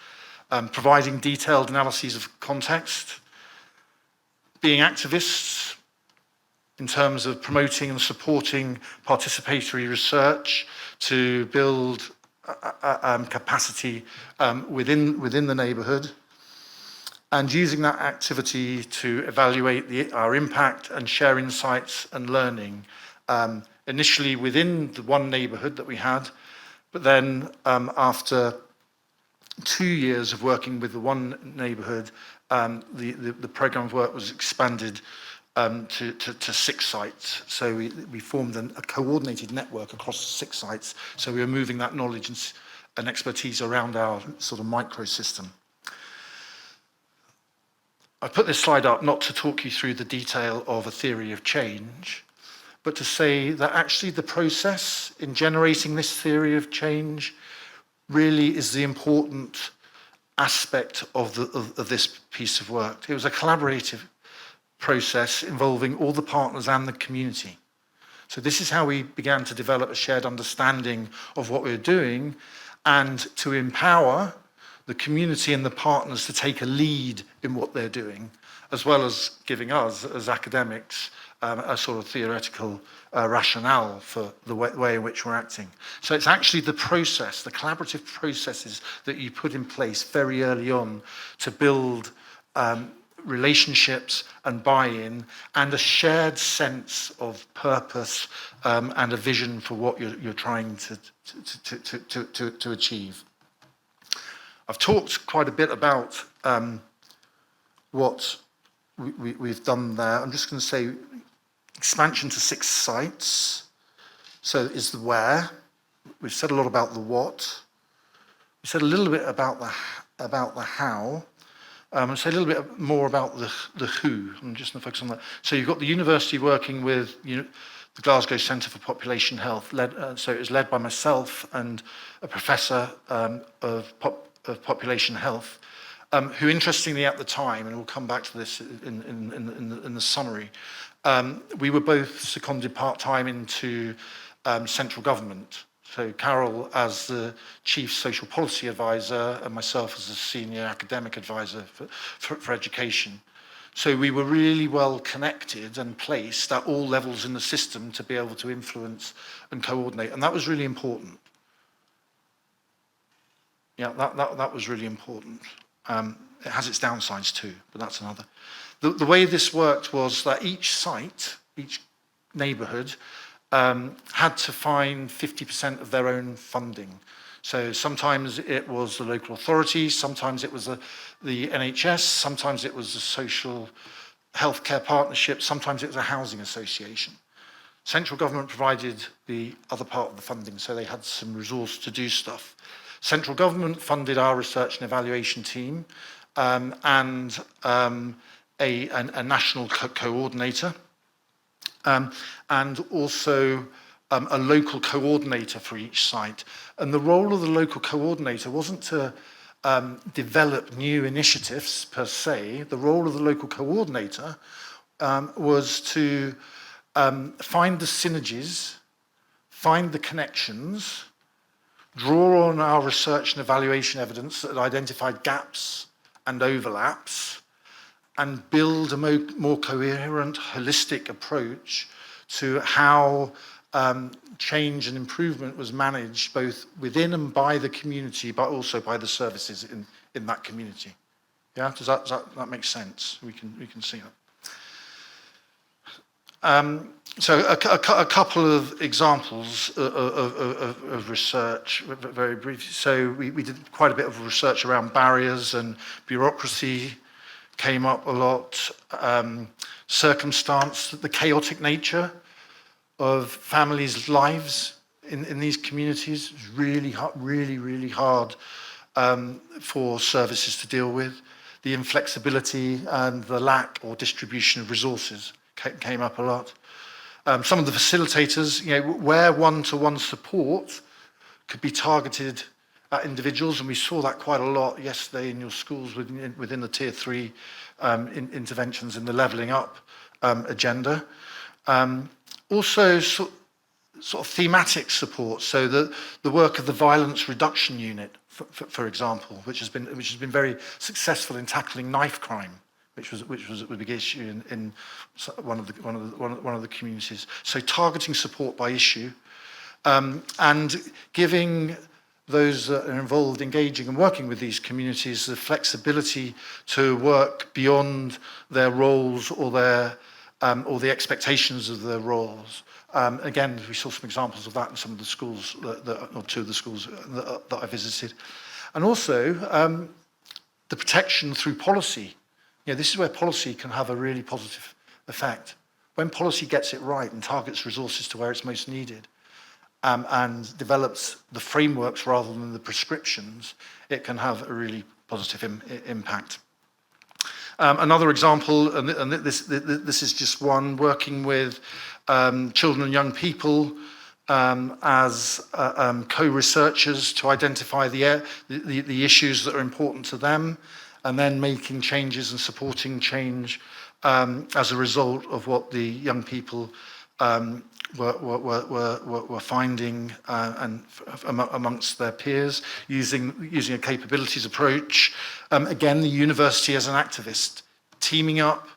providing detailed analyses of context, being activists in terms of promoting and supporting participatory research to build capacity within the neighbourhood, and using that activity to evaluate our impact and share insights and learning, initially within the one neighbourhood that we had, but then after 2 years of working with the one neighbourhood, the programme of work was expanded to 6 sites. So we formed a coordinated network across 6 sites. So we were moving that knowledge and expertise around our sort of microsystem. I put this slide up not to talk you through the detail of a theory of change, but to say that actually the process in generating this theory of change really is the important aspect of this piece of work. It was a collaborative process involving all the partners and the community. So this is how we began to develop a shared understanding of what we were doing, and to empower the community and the partners to take a lead in what they're doing, as well as giving us, as academics, a sort of theoretical rationale for the way in which we're acting. So it's actually the process, the collaborative processes that you put in place very early on to build relationships and buy-in, and a shared sense of purpose and a vision for what you're trying to achieve. I've talked quite a bit about what we've done there. I'm just going to say expansion to 6 sites. So is the where. We've said a lot about the what. We said a little bit about the how. I'll say a little bit more about the who. I'm just going to focus on that. So you've got the university working with the Glasgow Centre for Population Health. So it was led by myself and a professor of population health, who interestingly at the time, and we'll come back to this in the summary, we were both seconded part-time into central government. So Carol as the Chief Social Policy Advisor and myself as the Senior Academic Advisor for Education. So we were really well connected and placed at all levels in the system to be able to influence and coordinate. And that was really important. Yeah, that was really important. It has its downsides too, but that's another. The way this worked was that each site, each neighbourhood, had to find 50% of their own funding. So sometimes it was the local authority, sometimes it was the NHS, sometimes it was the social healthcare partnership, sometimes it was a housing association. Central government provided the other part of the funding, so they had some resource to do stuff. Central government funded our research and evaluation team and a national coordinator. And also a local coordinator for each site. And the role of the local coordinator wasn't to develop new initiatives per se. The role of the local coordinator was to find the synergies, find the connections, draw on our research and evaluation evidence that identified gaps and overlaps, and build a more coherent, holistic approach to how change and improvement was managed both within and by the community, but also by the services in that community. Yeah, does that make sense? We can see that. So a couple of examples of research, very briefly. So we did quite a bit of research around barriers and bureaucracy. Came up a lot, circumstance, the chaotic nature of families' lives in these communities is really hard for services to deal with. The inflexibility and the lack or distribution of resources came up a lot. Some of the facilitators, where one-to-one support could be targeted at individuals, and we saw that quite a lot yesterday in your schools within the Tier 3 interventions in the levelling up agenda. Also, sort of thematic support, so the work of the Violence Reduction Unit, for example, which has been very successful in tackling knife crime, which was a big issue in one of the communities. So targeting support by issue, and giving those that are involved, engaging and working with these communities, the flexibility to work beyond their roles or the expectations of their roles. Again, we saw some examples of that in some of the schools, or 2 of the schools that I visited. And also, the protection through policy. This is where policy can have a really positive effect. When policy gets it right and targets resources to where it's most needed, and develops the frameworks rather than the prescriptions, it can have a really positive impact. Another example, and this is just one, working with children and young people as co-researchers to identify the issues that are important to them, and then making changes and supporting change as a result of what the young people were finding and amongst their peers, using a capabilities approach. Again, the university as an activist, teaming up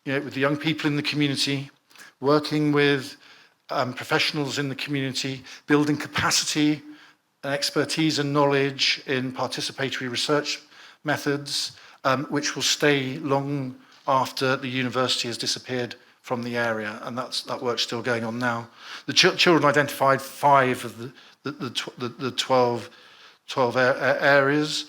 with the young people in the community, working with professionals in the community, building capacity and expertise and knowledge in participatory research methods, which will stay long after the university has disappeared from the area, and that work's still going on now. The children identified 5 of the 12 areas,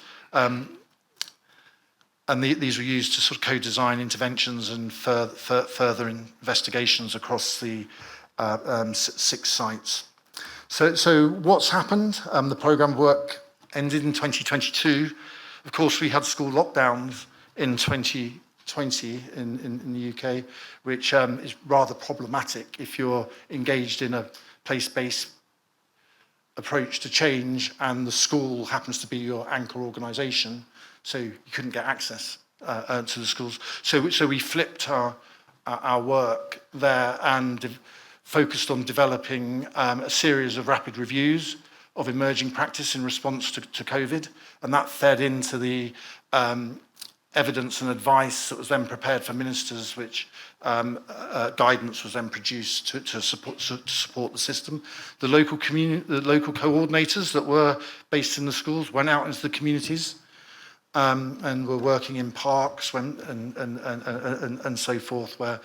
and these were used to sort of co-design interventions and further investigations across the 6 sites. So what's happened? The programme work ended in 2022. Of course, we had school lockdowns in 2020 in the UK, which is rather problematic if you're engaged in a place-based approach to change and the school happens to be your anchor organisation, so you couldn't get access to the schools. So we flipped our work there and focused on developing a series of rapid reviews of emerging practice in response to COVID, and that fed into the evidence and advice that was then prepared for ministers, which guidance was then produced to support the system. The local coordinators that were based in the schools went out into the communities and were working in parks and so forth, where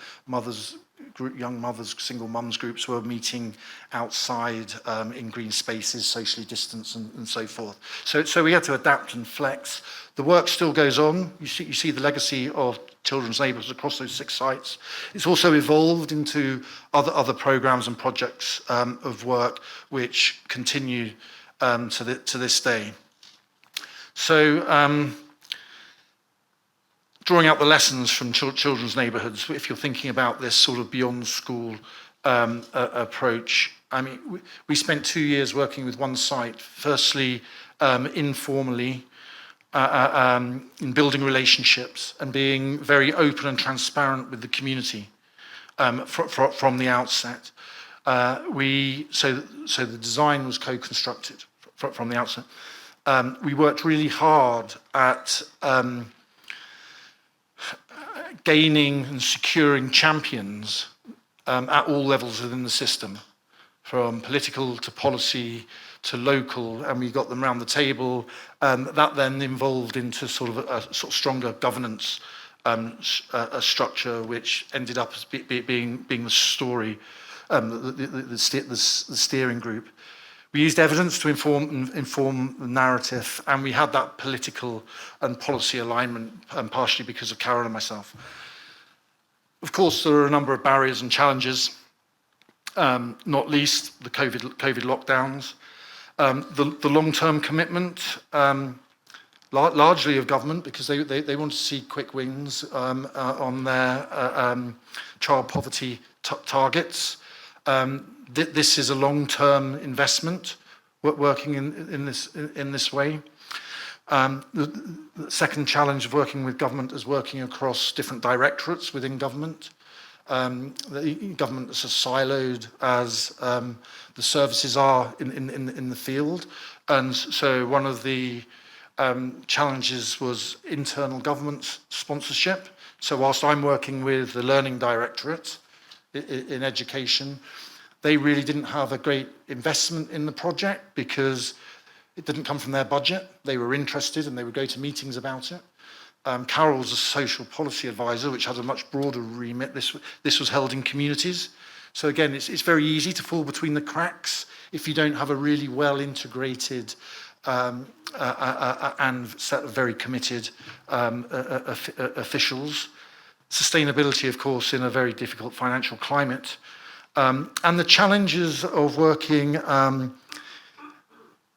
young mothers, single mums groups were meeting outside in green spaces, socially distanced and so forth. So we had to adapt and flex. The work still goes on. You see the legacy of children's neighbourhoods across those 6 sites. It's also evolved into other programmes and projects of work which continue to this day. So drawing out the lessons from children's neighbourhoods, if you're thinking about this sort of beyond school approach, I mean, we spent 2 years working with one site, firstly informally, in building relationships and being very open and transparent with the community from the outset. So the design was co-constructed from the outset. We worked really hard at gaining and securing champions at all levels within the system, from political to policy to local, and we got them around the table. That then evolved into sort of a stronger governance structure, which ended up as being the story, the steering group. We used evidence to inform the narrative, and we had that political and policy alignment, partially because of Carol and myself. Of course, there are a number of barriers and challenges, not least the COVID lockdowns. The long-term commitment, largely of government, because they want to see quick wins on their child poverty targets. This is a long-term investment, working in this way. The second challenge of working with government is working across different directorates within government. The government is as siloed as the services are in the field, and so one of the challenges was internal government sponsorship. So whilst I'm working with the Learning Directorate in education, they really didn't have a great investment in the project because it didn't come from their budget. They were interested and they would go to meetings about it. Carol's a social policy advisor, which has a much broader remit. This was held in communities. So again, it's very easy to fall between the cracks if you don't have a really well integrated and set of very committed officials. Sustainability, of course, in a very difficult financial climate. And the challenges of working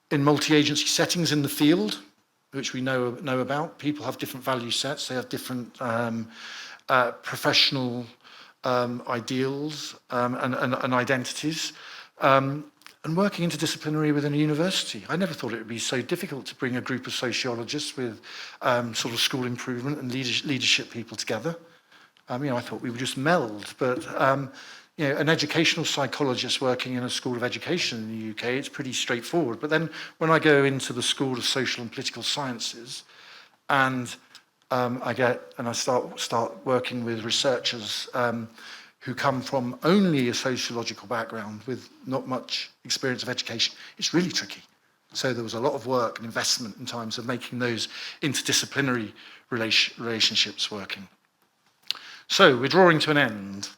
in multi-agency settings in the field, which we know about. People have different value sets, they have different professional ideals and identities. And working interdisciplinary within a university. I never thought it would be so difficult to bring a group of sociologists with sort of school improvement and leadership people together. I thought we would just meld, but an educational psychologist working in a school of education in the UK, it's pretty straightforward. But then when I go into the School of Social and Political Sciences, and I start working with researchers who come from only a sociological background with not much experience of education, it's really tricky. So there was a lot of work and investment in terms of making those interdisciplinary relationships working. So we're drawing to an end.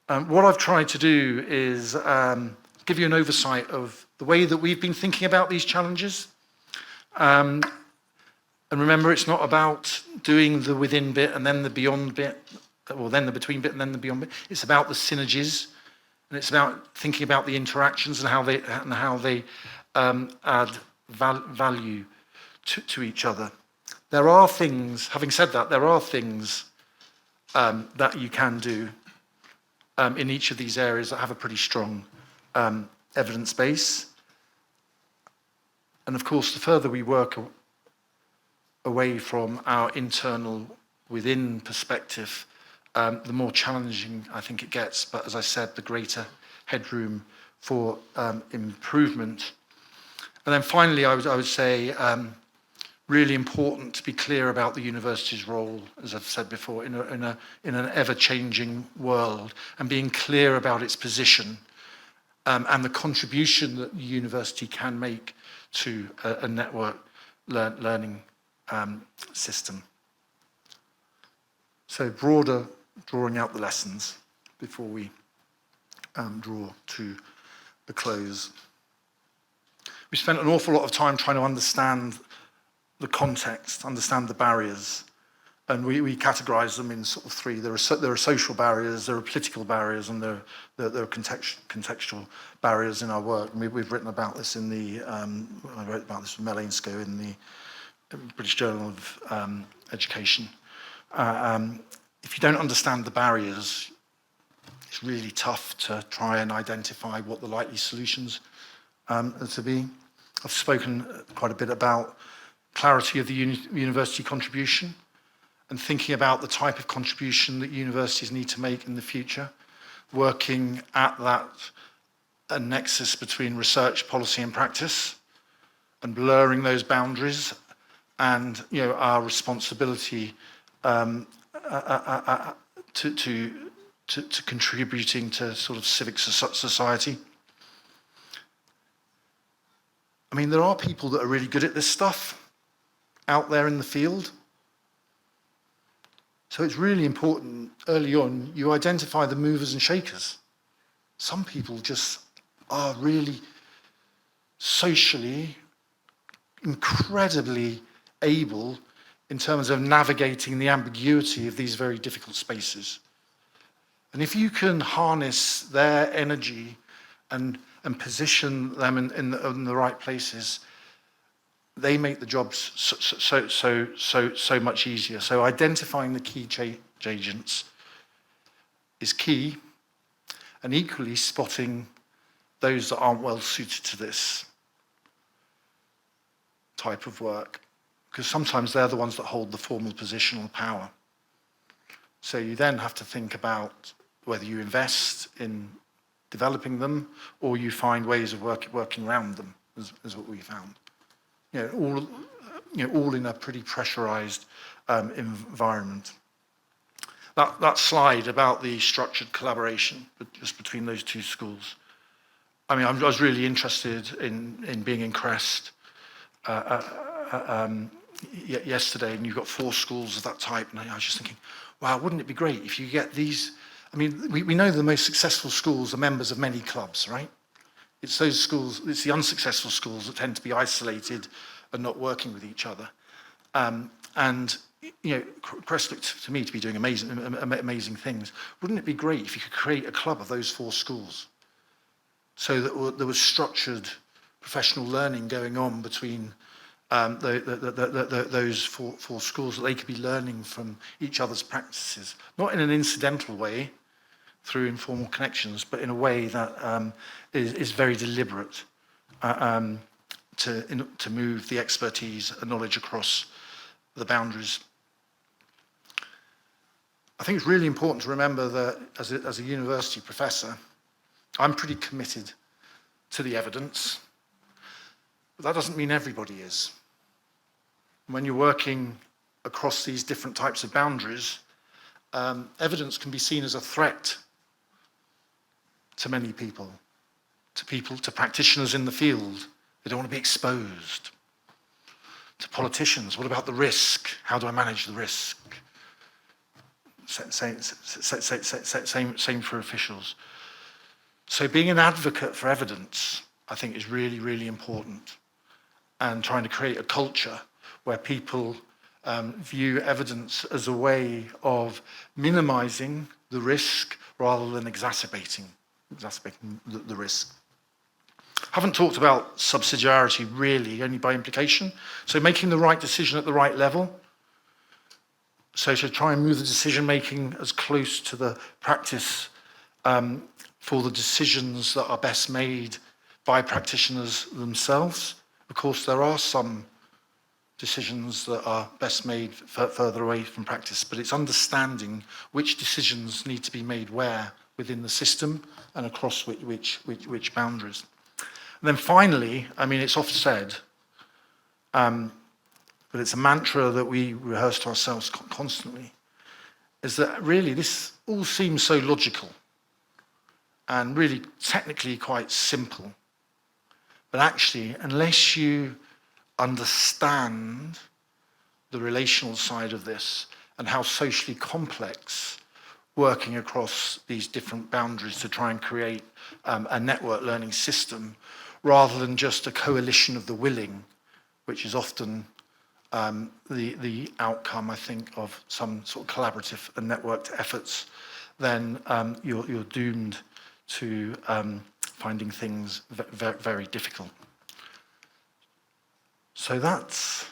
What I've tried to do is give you an oversight of the way that we've been thinking about these challenges. And remember, it's not about doing the within bit and then the beyond bit, or then the between bit and then the beyond bit. It's about the synergies, and it's about thinking about the interactions and how they add value to each other. There are things, having said that, there are things that you can do in each of these areas that have a pretty strong evidence base. And of course, the further we work away from our internal within perspective, the more challenging I think it gets. But as I said, the greater headroom for improvement. And then finally, I would say, really important to be clear about the university's role, as I've said before, in an ever-changing world, and being clear about its position and the contribution that the university can make to a network learning system. So broader, drawing out the lessons before we draw to the close. We spent an awful lot of time trying to understand the context, understand the barriers, and we categorize them in sort of three. There are social barriers, there are political barriers, and there are contextual barriers in our work. And we've written about this in the, I wrote about this with Mel Ainscough in the British Journal of Education. If you don't understand the barriers, it's really tough to try and identify what the likely solutions are to be. I've spoken quite a bit about clarity of the university contribution and thinking about the type of contribution that universities need to make in the future, working at that nexus between research, policy and practice, and blurring those boundaries, and our responsibility to contributing to sort of civic society. I mean, there are people that are really good at this stuff out there in the field. So it's really important early on you identify the movers and shakers. Some people just are really socially incredibly able in terms of navigating the ambiguity of these very difficult spaces. And if you can harness their energy and position them in the right places, they make the jobs so much easier. So identifying the key agents is key, and equally spotting those that aren't well suited to this type of work, because sometimes they're the ones that hold the formal positional power. So you then have to think about whether you invest in developing them or you find ways of working around them, is what we found. All in a pretty pressurized environment. That slide about the structured collaboration just between those two schools. I mean, I was really interested in being in Crest yesterday, and you've got 4 schools of that type, and I was just thinking, wow, wouldn't it be great if you get these? I mean, we know the most successful schools are members of many clubs, right? It's those schools, it's the unsuccessful schools that tend to be isolated and not working with each other. And Crest looked to me to be doing amazing things. Wouldn't it be great if you could create a club of those 4 schools, so that there was structured professional learning going on between those four schools, that they could be learning from each other's practices, not in an incidental way through informal connections, but in a way that is very deliberate to move the expertise and knowledge across the boundaries. I think it's really important to remember that as a university professor, I'm pretty committed to the evidence, but that doesn't mean everybody is. When you're working across these different types of boundaries, evidence can be seen as a threat to many people, to practitioners in the field They don't want to be exposed. To politicians, what about the risk? How do I manage the risk? Same for officials. So being an advocate for evidence, I think, is really, really important. And trying to create a culture where people view evidence as a way of minimizing the risk rather than exacerbating the risk. I haven't talked about subsidiarity really, only by implication. So making the right decision at the right level. So to try and move the decision-making as close to the practice for the decisions that are best made by practitioners themselves. Of course, there are some decisions that are best made further away from practice, but it's understanding which decisions need to be made where within the system and across which boundaries. And then finally, I mean, it's oft said, but it's a mantra that we rehearse to ourselves constantly, is that really this all seems so logical and really technically quite simple. But actually, unless you understand the relational side of this and how socially complex working across these different boundaries to try and create a network learning system rather than just a coalition of the willing, which is often the outcome, I think, of some sort of collaborative and networked efforts, then you're doomed to finding things very difficult. So that's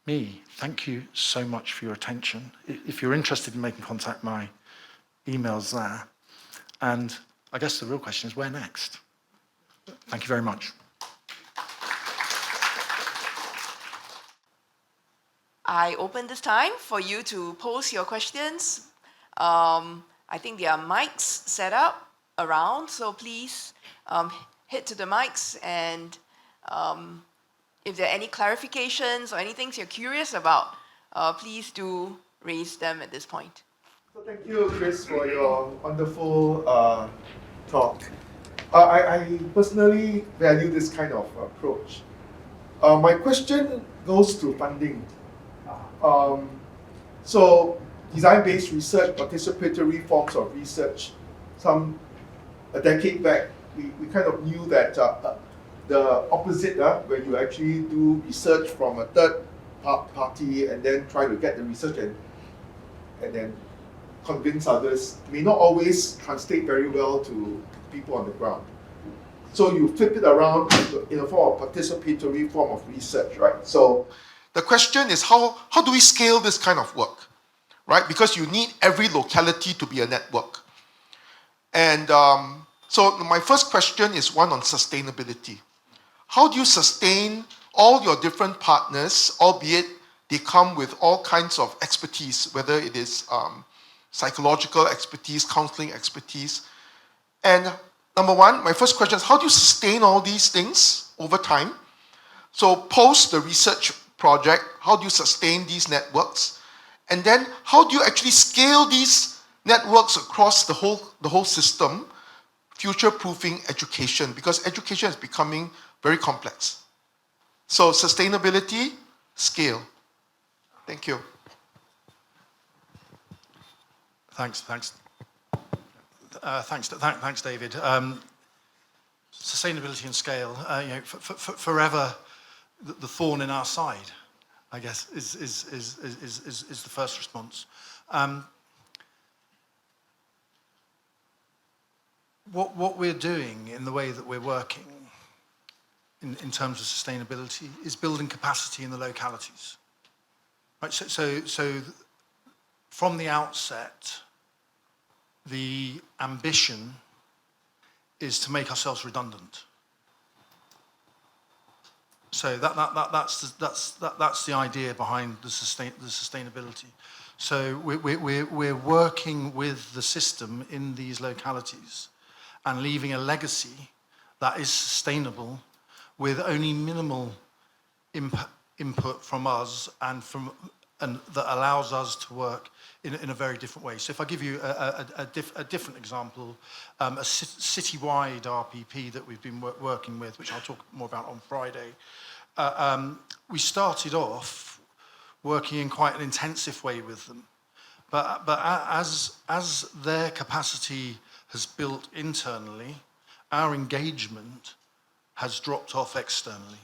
me. Thank you so much for your attention. If you're interested in making contact, my email's there. And I guess the real question is, where next? Thank you very much. I open this time for you to pose your questions. I think there are mics set up around, so please head to the mics, and if there are any clarifications or anything you're curious about, please do raise them at this point. So thank you, Chris, for your wonderful talk. I personally value this kind of approach. My question goes to funding. So design-based research, participatory forms of research, a decade back, we kind of knew that the opposite, where you actually do research from a third party and then try to get the research and then convince others, may not always translate very well to people on the ground. So you flip it around in a form of participatory form of research, right? So the question is, how do we scale this kind of work, right? Because you need every locality to be a network. And so my first question is one on sustainability. How do you sustain all your different partners, albeit they come with all kinds of expertise, whether it is psychological expertise, counseling expertise? And number one, my first question is, how do you sustain all these things over time? So post the research project, how do you sustain these networks? And then how do you actually scale these networks across the whole system, future-proofing education? Because education is becoming very complex. So sustainability, scale. Thank you. Thanks, David. Sustainability and scale, forever the thorn in our side, I guess, is the first response. What we're doing in the way that we're working in terms of sustainability is building capacity in the localities. Right, so from the outset, the ambition is to make ourselves redundant. So that's the idea behind the sustainability. So we're working with the system in these localities and leaving a legacy that is sustainable with only minimal input from us and from and that allows us to work in a very different way. So if I give you a different example, a citywide RPP that we've been working with, which I'll talk more about on Friday, we started off working in quite an intensive way with them. But as their capacity has built internally, our engagement has dropped off externally.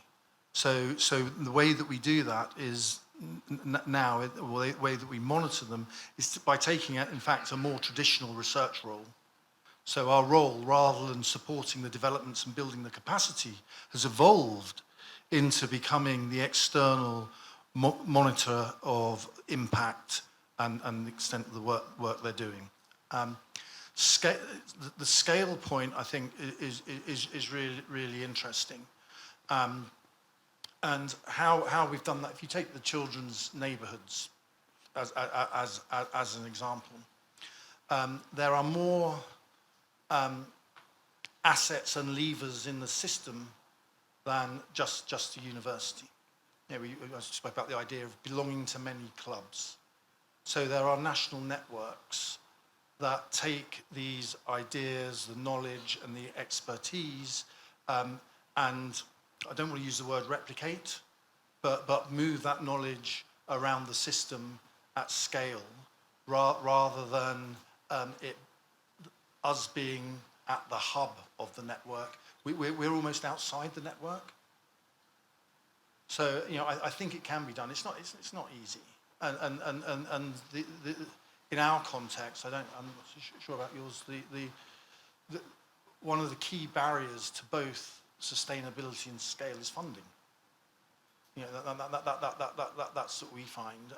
So the way that we do that is now, the way that we monitor them is by taking, in fact, a more traditional research role. So our role, rather than supporting the developments and building the capacity, has evolved into becoming the external monitor of impact and the extent of the work they're doing. The scale point, I think, is really interesting. And how we've done that, if you take the children's neighbourhoods as an example, there are more assets and levers in the system than just a university. I spoke about the idea of belonging to many clubs. So there are national networks that take these ideas, the knowledge and the expertise, and I don't want to use the word replicate, but move that knowledge around the system at scale, rather than us being at the hub of the network. We're almost outside the network. So I think it can be done. It's not easy, and in our context, I'm not sure about yours. The one of the key barriers to both sustainability and scale is funding. That's what we find.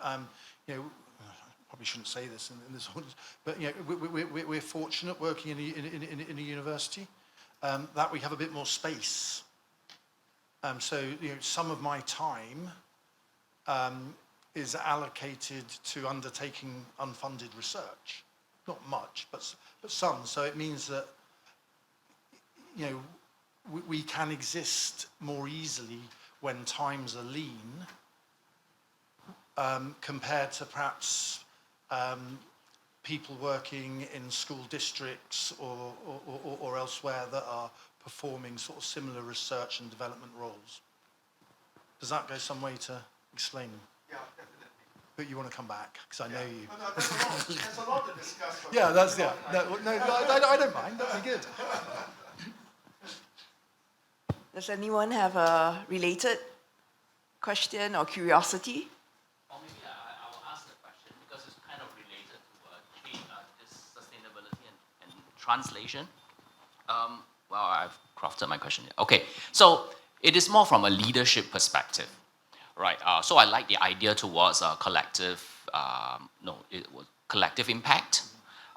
Probably shouldn't say this in this audience, but we're fortunate working in a university that we have a bit more space. So some of my time is allocated to undertaking unfunded research. Not much, but some. So it means that we can exist more easily when times are lean, compared to perhaps people working in school districts or elsewhere that are performing sort of similar research and development roles. Does that go some way to explain? Yeah, definitely. But you want to come back, because I know you. No, there's a lot to discuss. Yeah, I don't mind. That'd be good. Does anyone have a related question or curiosity? Or maybe I will ask the question because it's kind of related to this sustainability and translation. Well, I've crafted my question here. Okay, so it is more from a leadership perspective, right? So I like the idea towards a collective, collective impact,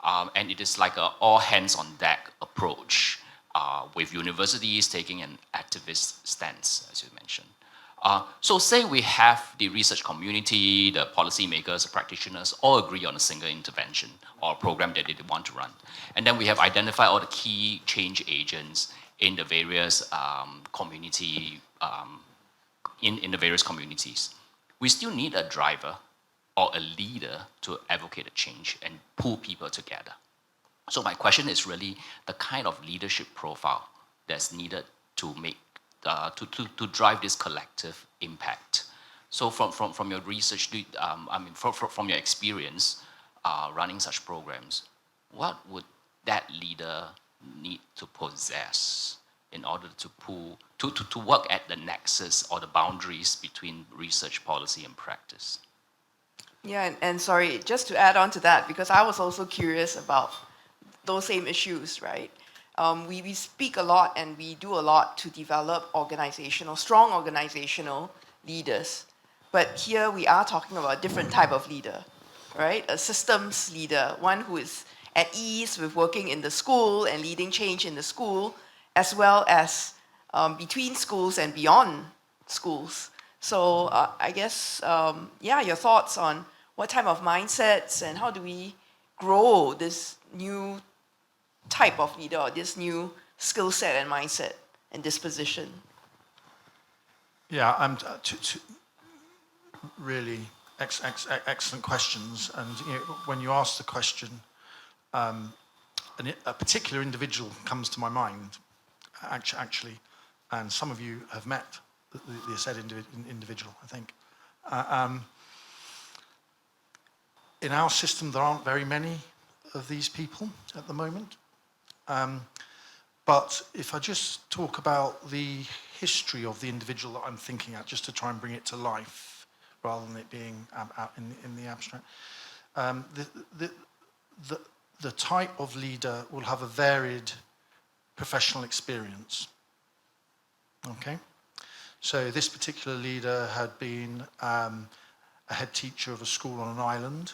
and it is like a all hands on deck approach, with universities taking an activist stance, as you mentioned. So say we have the research community, the policymakers, the practitioners all agree on a single intervention or program that they want to run. And then we have identified all the key change agents in the various community, in the various communities. We still need a driver or a leader to advocate a change and pull people together. So my question is really the kind of leadership profile that's needed to make to drive this collective impact. So from your research, from your experience running such programs, what would that leader need to possess in order to to work at the nexus or the boundaries between research, policy, and practice? Yeah, and sorry, just to add on to that, because I was also curious about those same issues, right? We speak a lot and we do a lot to develop strong organizational leaders. But here we are talking about a different type of leader, right? A systems leader, one who is at ease with working in the school and leading change in the school, as well as between schools and beyond schools. So I guess, your thoughts on what type of mindsets and how do we grow this new type of leader or this new skill set and mindset and disposition? Yeah, to really Excellent questions. And when you ask the question, a particular individual comes to my mind, actually, and some of you have met the said individual, I think. In our system, there aren't very many of these people at the moment. But if I just talk about the history of the individual that I'm thinking at, just to try and bring it to life, rather than it being out in the abstract, the type of leader will have a varied professional experience. Okay? So this particular leader had been a head teacher of a school on an island,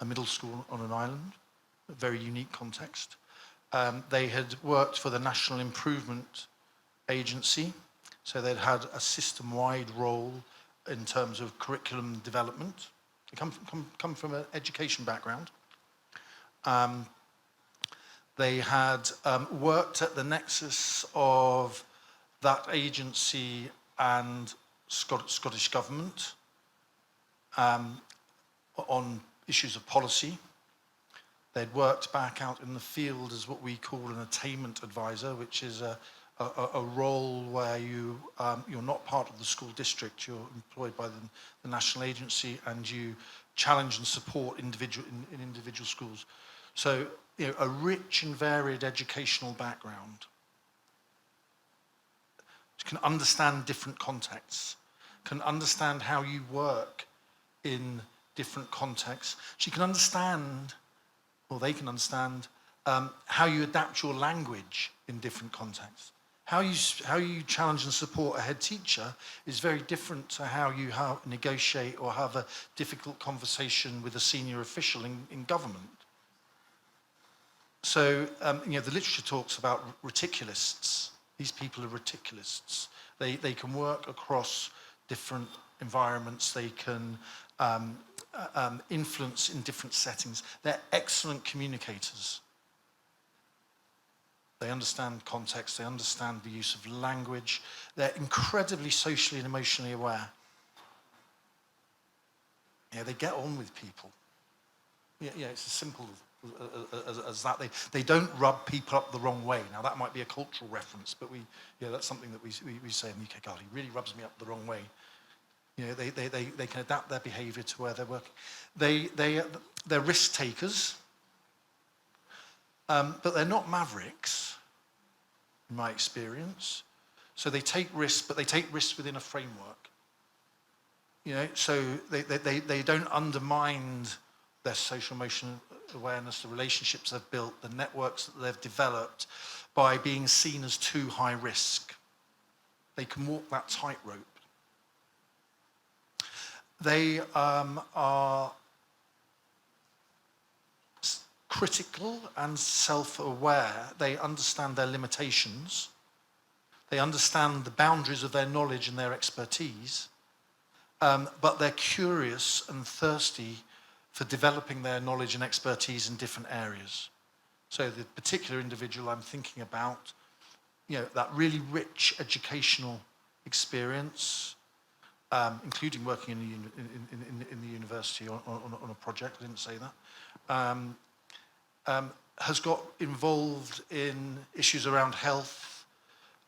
a middle school on an island, a very unique context. They had worked for the National Improvement Agency, so they'd had a system-wide role in terms of curriculum development. They come from an education background. They had worked at the nexus of that agency and Scottish Government on issues of policy. They'd worked back out in the field as what we call an attainment advisor, which is a role where you're not part of the school district, you're employed by the national agency, and you challenge and support individual schools. So, a rich and varied educational background. Can understand different contexts, can understand how you work in different contexts. She can understand, or they can understand, how you adapt your language in different contexts. How you challenge and support a head teacher is very different to how you negotiate or have a difficult conversation with a senior official in government. So, the literature talks about reticulists. These people are reticulists. They can work across different environments. They can influence in different settings. They're excellent communicators. They understand context. They understand the use of language. They're incredibly socially and emotionally aware. They get on with people. It's as simple as that. They don't rub people up the wrong way. Now, that might be a cultural reference, but that's something that we say in the UK. God, he really rubs me up the wrong way. They can adapt their behaviour to where they're working. They're risk takers, but they're not mavericks, in my experience. So they take risks, but they take risks within a framework. So they don't undermine their social emotional awareness, the relationships they've built, the networks that they've developed by being seen as too high risk. They can walk that tightrope. They are critical and self-aware. They understand their limitations. They understand the boundaries of their knowledge and their expertise. But they're curious and thirsty for developing their knowledge and expertise in different areas. So the particular individual I'm thinking about, that really rich educational experience, including working in the university on a project, I didn't say that, has got involved in issues around health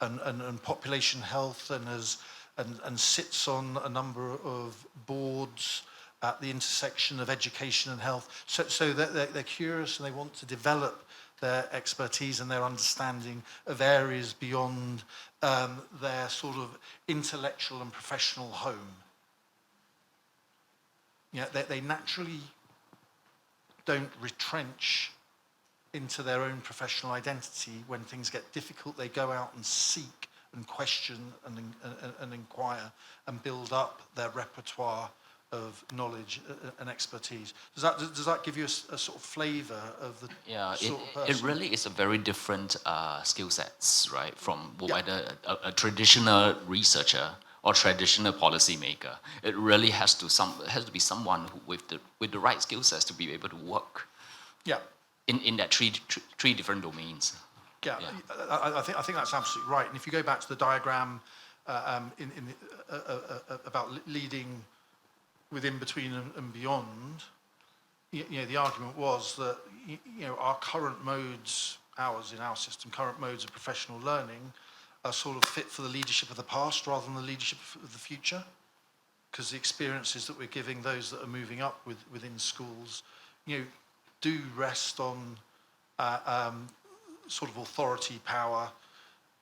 and population health, and sits on a number of boards at the intersection of education and health, so that they're curious and they want to develop their expertise and their understanding of areas beyond their sort of intellectual and professional home. They naturally don't retrench into their own professional identity. When things get difficult, they go out and seek and question and inquire and build up their repertoire of knowledge and expertise. Does that give you a sort of flavour of the sort of person? It really is a very different skill sets, right? From whether a traditional researcher or traditional policymaker. It really has to be someone with the right skill sets to be able to work. In that three different domains. I think that's absolutely right. And if you go back to the diagram about leading within, between and beyond, the argument was that our current modes, ours in our system, current modes of professional learning are sort of fit for the leadership of the past rather than the leadership of the future, because the experiences that we're giving those that are moving up within schools, do rest on sort of authority, power,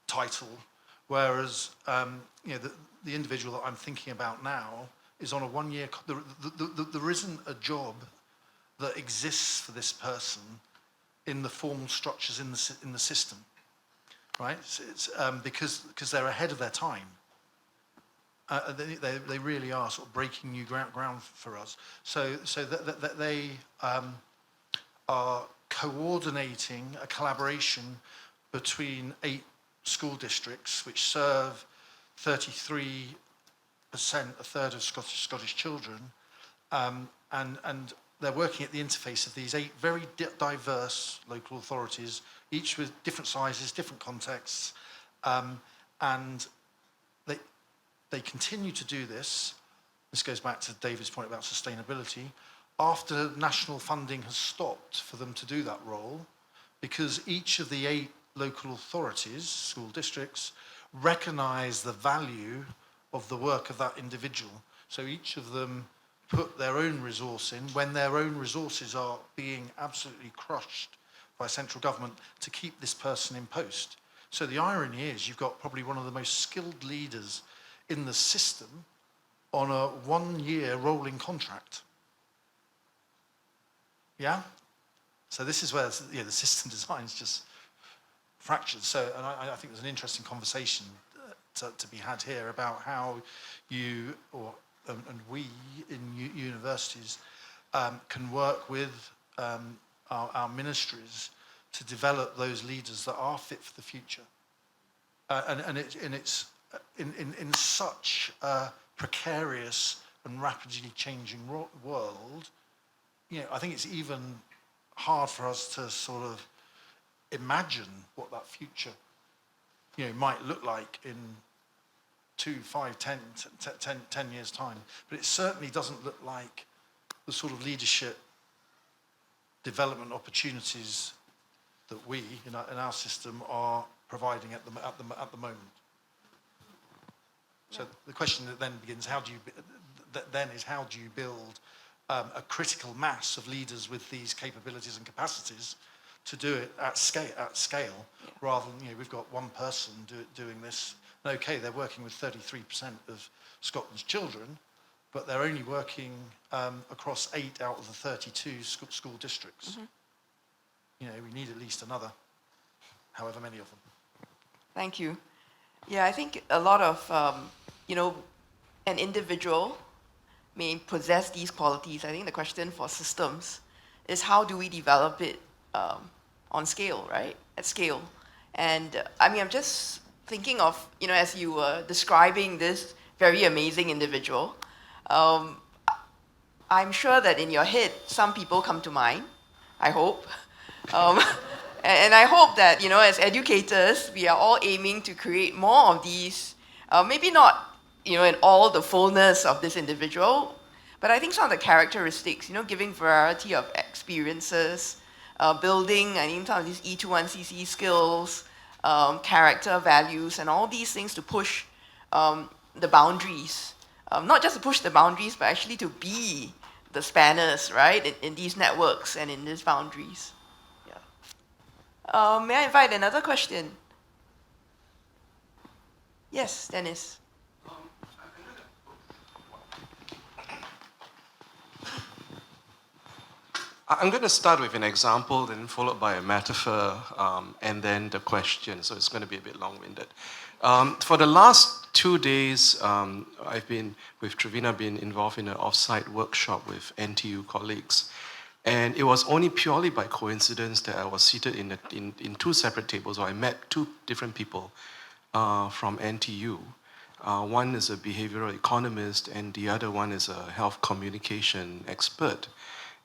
title, whereas the individual that I'm thinking about now is on a one-year. There isn't a job that exists for this person in the formal structures in the system, right? It's because they're ahead of their time. They really are sort of breaking new ground for us. So that they are coordinating a collaboration between 8 school districts which serve 33%, a third of Scottish children, and they're working at the interface of these 8 very diverse local authorities, each with different sizes, different contexts, and they continue to do this. This goes back to David's point about sustainability. After national funding has stopped for them to do that role, because each of the 8 local authorities, school districts, recognise the value of the work of that individual. So each of them put their own resource in when their own resources are being absolutely crushed by central government to keep this person in post. So the irony is you've got probably one of the most skilled leaders in the system on a 1-year rolling contract. Yeah? So this is where the system design's just fractured. So, and I think there's an interesting conversation to be had here about how you and we in universities can work with our ministries to develop those leaders that are fit for the future. And it's in such a precarious and rapidly changing world, I think it's even hard for us to sort of imagine what that future, might look like in 2, 5, 10 years' time. But it certainly doesn't look like the sort of leadership development opportunities that we in our system are providing at the moment. So the question that then begins: how do you build a critical mass of leaders with these capabilities and capacities to do it at scale, rather than we've got one person doing this. And okay, they're working with 33% of Scotland's children, but they're only working across 8 out of the 32 school districts. Mm-hmm. We need at least another, however many of them. Thank you. Yeah, I think a lot of, an individual may possess these qualities. I think the question for systems is how do we develop it on scale, right? At scale. And I'm just thinking of, as you were describing this very amazing individual, I'm sure that in your head, some people come to mind, I hope. And I hope that, as educators, we are all aiming to create more of these, maybe not, in all the fullness of this individual, but I think some of the characteristics, giving variety of experiences, building, some of these E21CC skills, character, values, and all these things to push the boundaries. Not just to push the boundaries, but actually to be the spanners, right, in these networks and in these boundaries. Yeah. May I invite another question? Yes, Dennis. I'm going to start with an example, then followed by a metaphor, and then the question. So it's going to be a bit long-winded. For the last 2 days, I've been, with Trevina, been involved in an off-site workshop with NTU colleagues. And it was only purely by coincidence that I was seated in 2 separate tables, where I met 2 different people from NTU. One is a behavioral economist, and the other one is a health communication expert.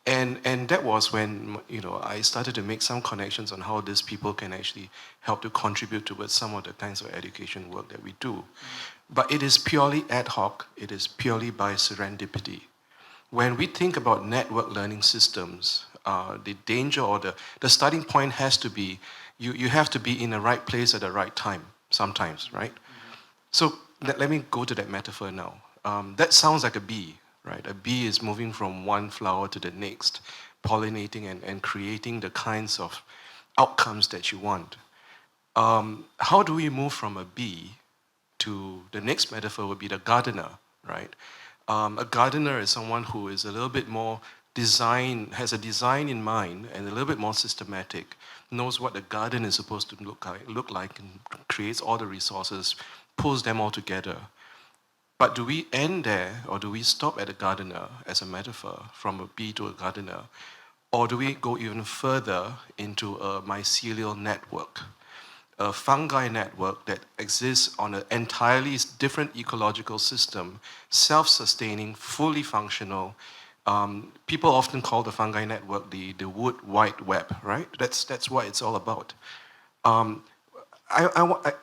And that was when I started to make some connections on how these people can actually help to contribute towards some of the kinds of education work that we do. But it is purely ad hoc. It is purely by serendipity. when we think about network learning systems, the danger or the starting point has to be, you have to be in the right place at the right time, sometimes, right? So let me go to that metaphor now. That sounds like a bee, right? A bee is moving from one flower to the next, pollinating and creating the kinds of outcomes that you want. How do we move from a bee to the next metaphor would be the gardener, right? A gardener is someone who is a little bit more has a design in mind and a little bit more systematic, knows what the garden is supposed to look like and creates all the resources, pulls them all together. But do we end there, or do we stop at a gardener as a metaphor, from a bee to a gardener? Or do we go even further into a mycelial network, a fungi network that exists on an entirely different ecological system, self-sustaining, fully functional? People often call the fungi network the wood wide web, right? That's what it's all about.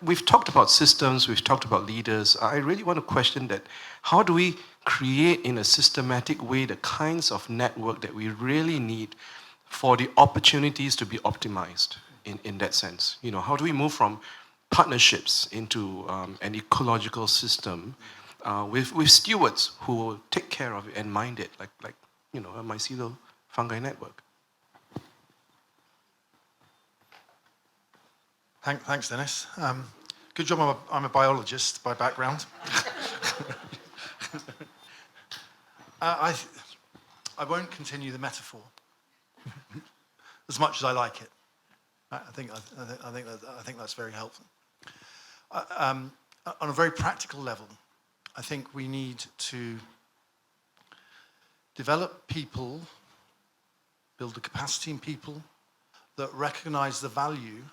We've talked about systems, we've talked about leaders. I really want to question that. How do we create in a systematic way the kinds of network that we really need for the opportunities to be optimized in that sense? You know, how do we move from partnerships into an ecological system with stewards who will take care of it and mind it, like you know, a mycelial fungi network? Thanks, Dennis. Good job. I'm a biologist by background. I won't continue the metaphor as much as I like it. I think that's very helpful. On a very practical level, I think we need to develop people, build the capacity in people that recognize the value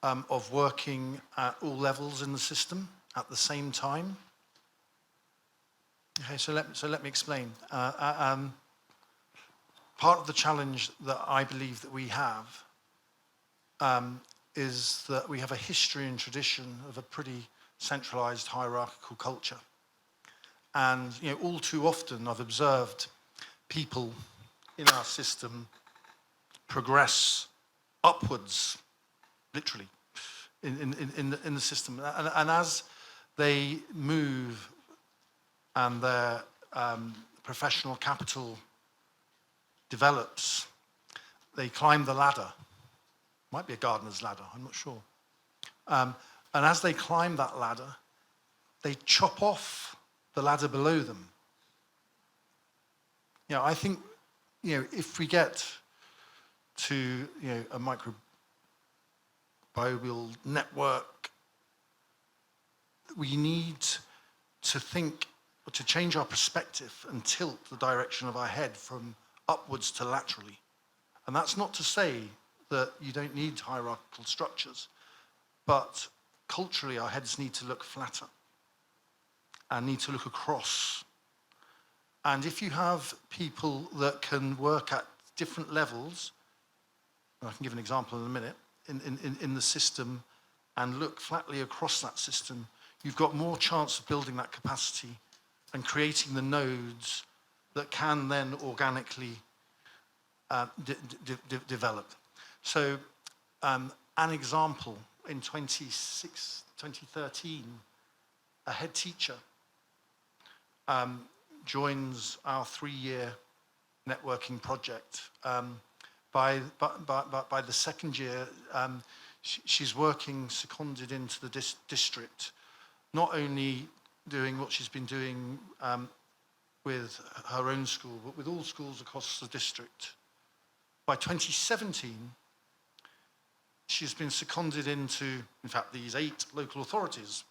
of working at all levels in the system at the same time. Okay, so let me explain. Part of the challenge that I believe that we have is that we have a history and tradition of a pretty centralized hierarchical culture. And you know, all too often I've observed people in our system progress upwards, literally, in the system. And as they move and their professional capital develops, they climb the ladder. Might be a gardener's ladder, I'm not sure. And as they climb that ladder, they chop off the ladder below them. You know, I think, you know, if we get to, you know, a microbial network, we need to think, to change our perspective and tilt the direction of our head from upwards to laterally. And that's not to say that you don't need hierarchical structures, but culturally our heads need to look flatter and need to look across. And if you have people that can work at different levels, and I can give an example in a minute, in the system, and look flatly across that system, you've got more chance of building that capacity and creating the nodes that can then organically develop. So an example, in 2013, a head teacher joins our 3-year networking project. By the second year, she's working seconded into the district, not only doing what she's been doing with her own school, but with all schools across the district. By 2017, she's been seconded into, in fact, these 8 local authorities,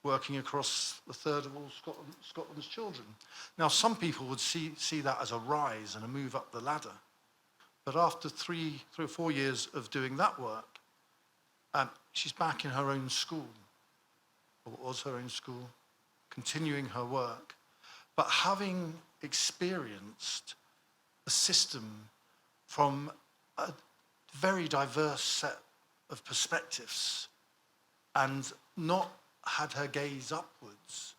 working across a third of all Scotland's children. Now, some people would see that as a rise and a move up the ladder. But after 3 or 4 years of doing that work, she's back in her own school, or was her own school, continuing her work, but having experienced a system from a very diverse set of perspectives and not had her gaze upwards,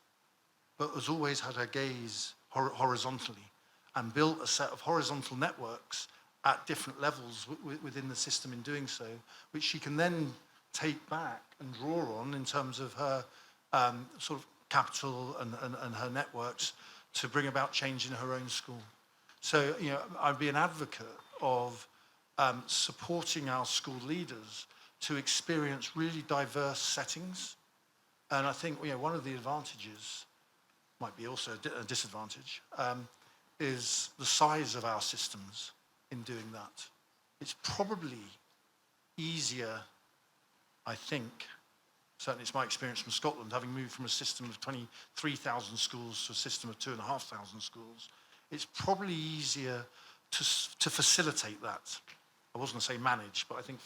but has always had her gaze horizontally. and built a set of horizontal networks at different levels within the system in doing so, which she can then take back and draw on in terms of her sort of capital and her networks to bring about change in her own school. So, I'd be an advocate of supporting our school leaders to experience really diverse settings. And I think, one of the advantages, might be also a disadvantage, is the size of our systems in doing that. It's probably easier, I think, certainly it's my experience from Scotland, having moved from a system of 23,000 schools to a system of 2,500 schools, it's probably easier to facilitate that. I wasn't going to say manage, but I think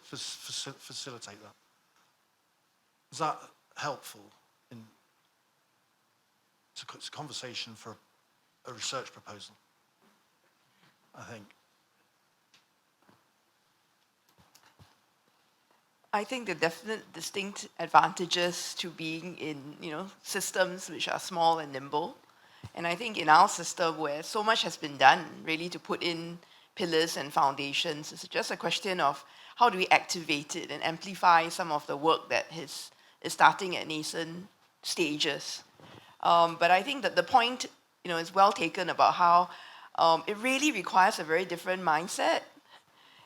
facilitate that. Is that helpful? It's a conversation for a research proposal, I think. I think the definite distinct advantages to being in, systems which are small and nimble. And I think in our system where so much has been done really to put in pillars and foundations, it's just a question of how do we activate it and amplify some of the work that is starting at nascent stages. But I think that the point, is well taken about how it really requires a very different mindset.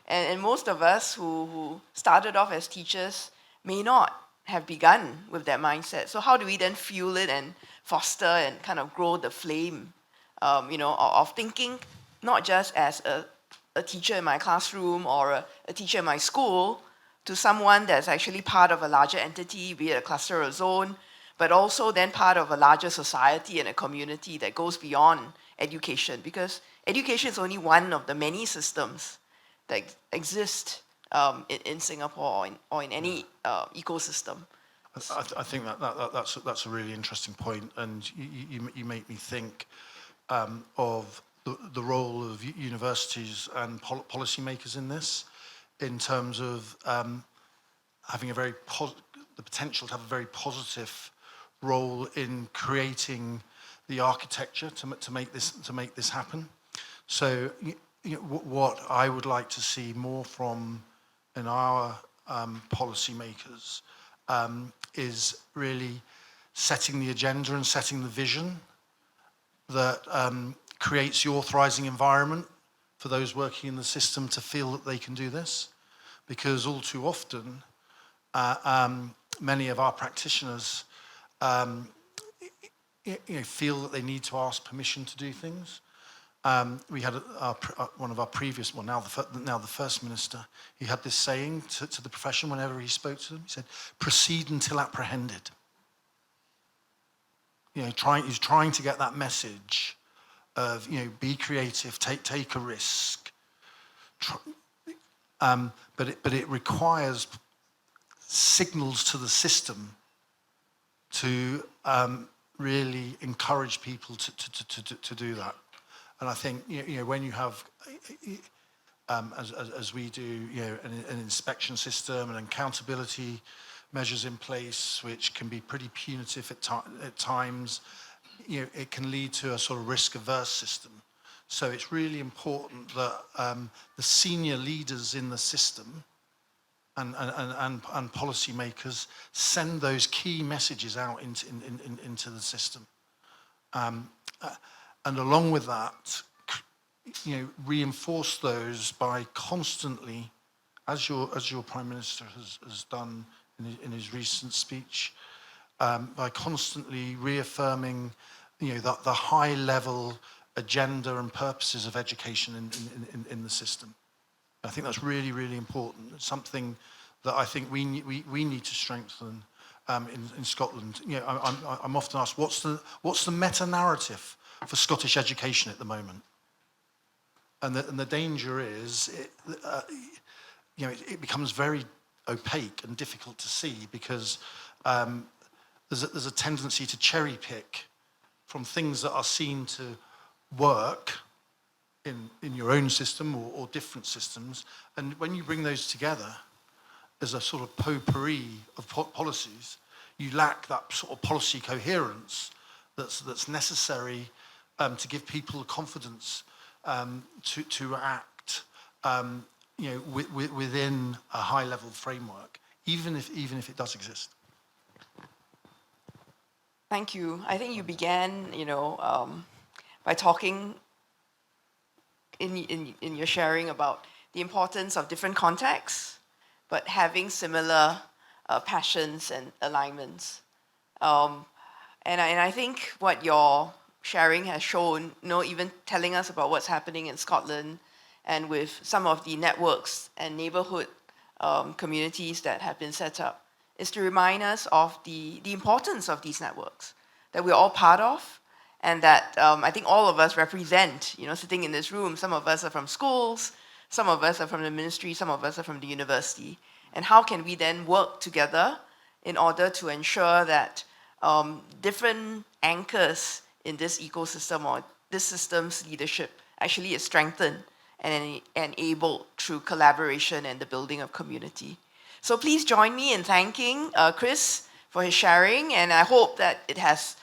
And most of us who started off as teachers may not have begun with that mindset. So how do we then fuel it and foster and kind of grow the flame, of thinking not just as a teacher in my classroom or a teacher in my school to someone that's actually part of a larger entity, be it a cluster or a zone, but also then part of a larger society and a community that goes beyond education, because education is only one of the many systems that exist in Singapore or in any ecosystem. I think that's a really interesting point, and you make me think of the role of universities and policymakers in this, in terms of having the potential to have a very positive role in creating the architecture to make this happen. So, what I would like to see more from in our policymakers is really setting the agenda and setting the vision that creates the authorizing environment for those working in the system to feel that they can do this. Because all too often, many of our practitioners feel that they need to ask permission to do things. We had one of our previous, now the First Minister, he had this saying to the profession whenever he spoke to them. He said, "Proceed until apprehended." He's trying to get that message of, be creative, take a risk. But it requires signals to the system to really encourage people to do that. And I think, when you have, as we do, an inspection system and accountability measures in place, which can be pretty punitive at times, it can lead to a sort of risk-averse system. So it's really important that the senior leaders in the system and policymakers send those key messages out into the system. And along with that, reinforce those by constantly, as your Prime Minister has done in his recent speech, by constantly reaffirming, the high level agenda and purposes of education in the system. I think that's really, really important. It's something that I think we need to strengthen in Scotland. I'm often asked, what's the meta narrative for Scottish education at the moment? And the danger is, it becomes very opaque and difficult to see, because there's a tendency to cherry pick from things that are seen to work in your own system or different systems, and when you bring those together as a sort of potpourri of policies, you lack that sort of policy coherence that's necessary to give people the confidence to act within a high-level framework, even if it does exist. Thank you. I think you began, by talking in your sharing about the importance of different contexts, but having similar passions and alignments. And I think what your sharing has shown, even telling us about what's happening in Scotland and with some of the networks and neighborhood communities that have been set up, is to remind us of the importance of these networks that we're all part of, and that I think all of us represent, sitting in this room. Some of us are from schools, some of us are from the ministry, some of us are from the university. And how can we then work together in order to ensure that different anchors in this ecosystem or this system's leadership actually is strengthened and enabled through collaboration and the building of community. So please join me in thanking Chris for his sharing, and I hope that it has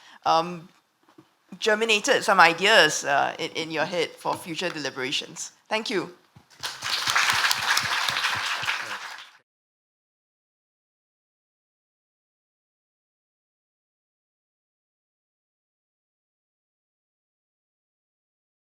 germinated some ideas in your head for future deliberations. Thank you.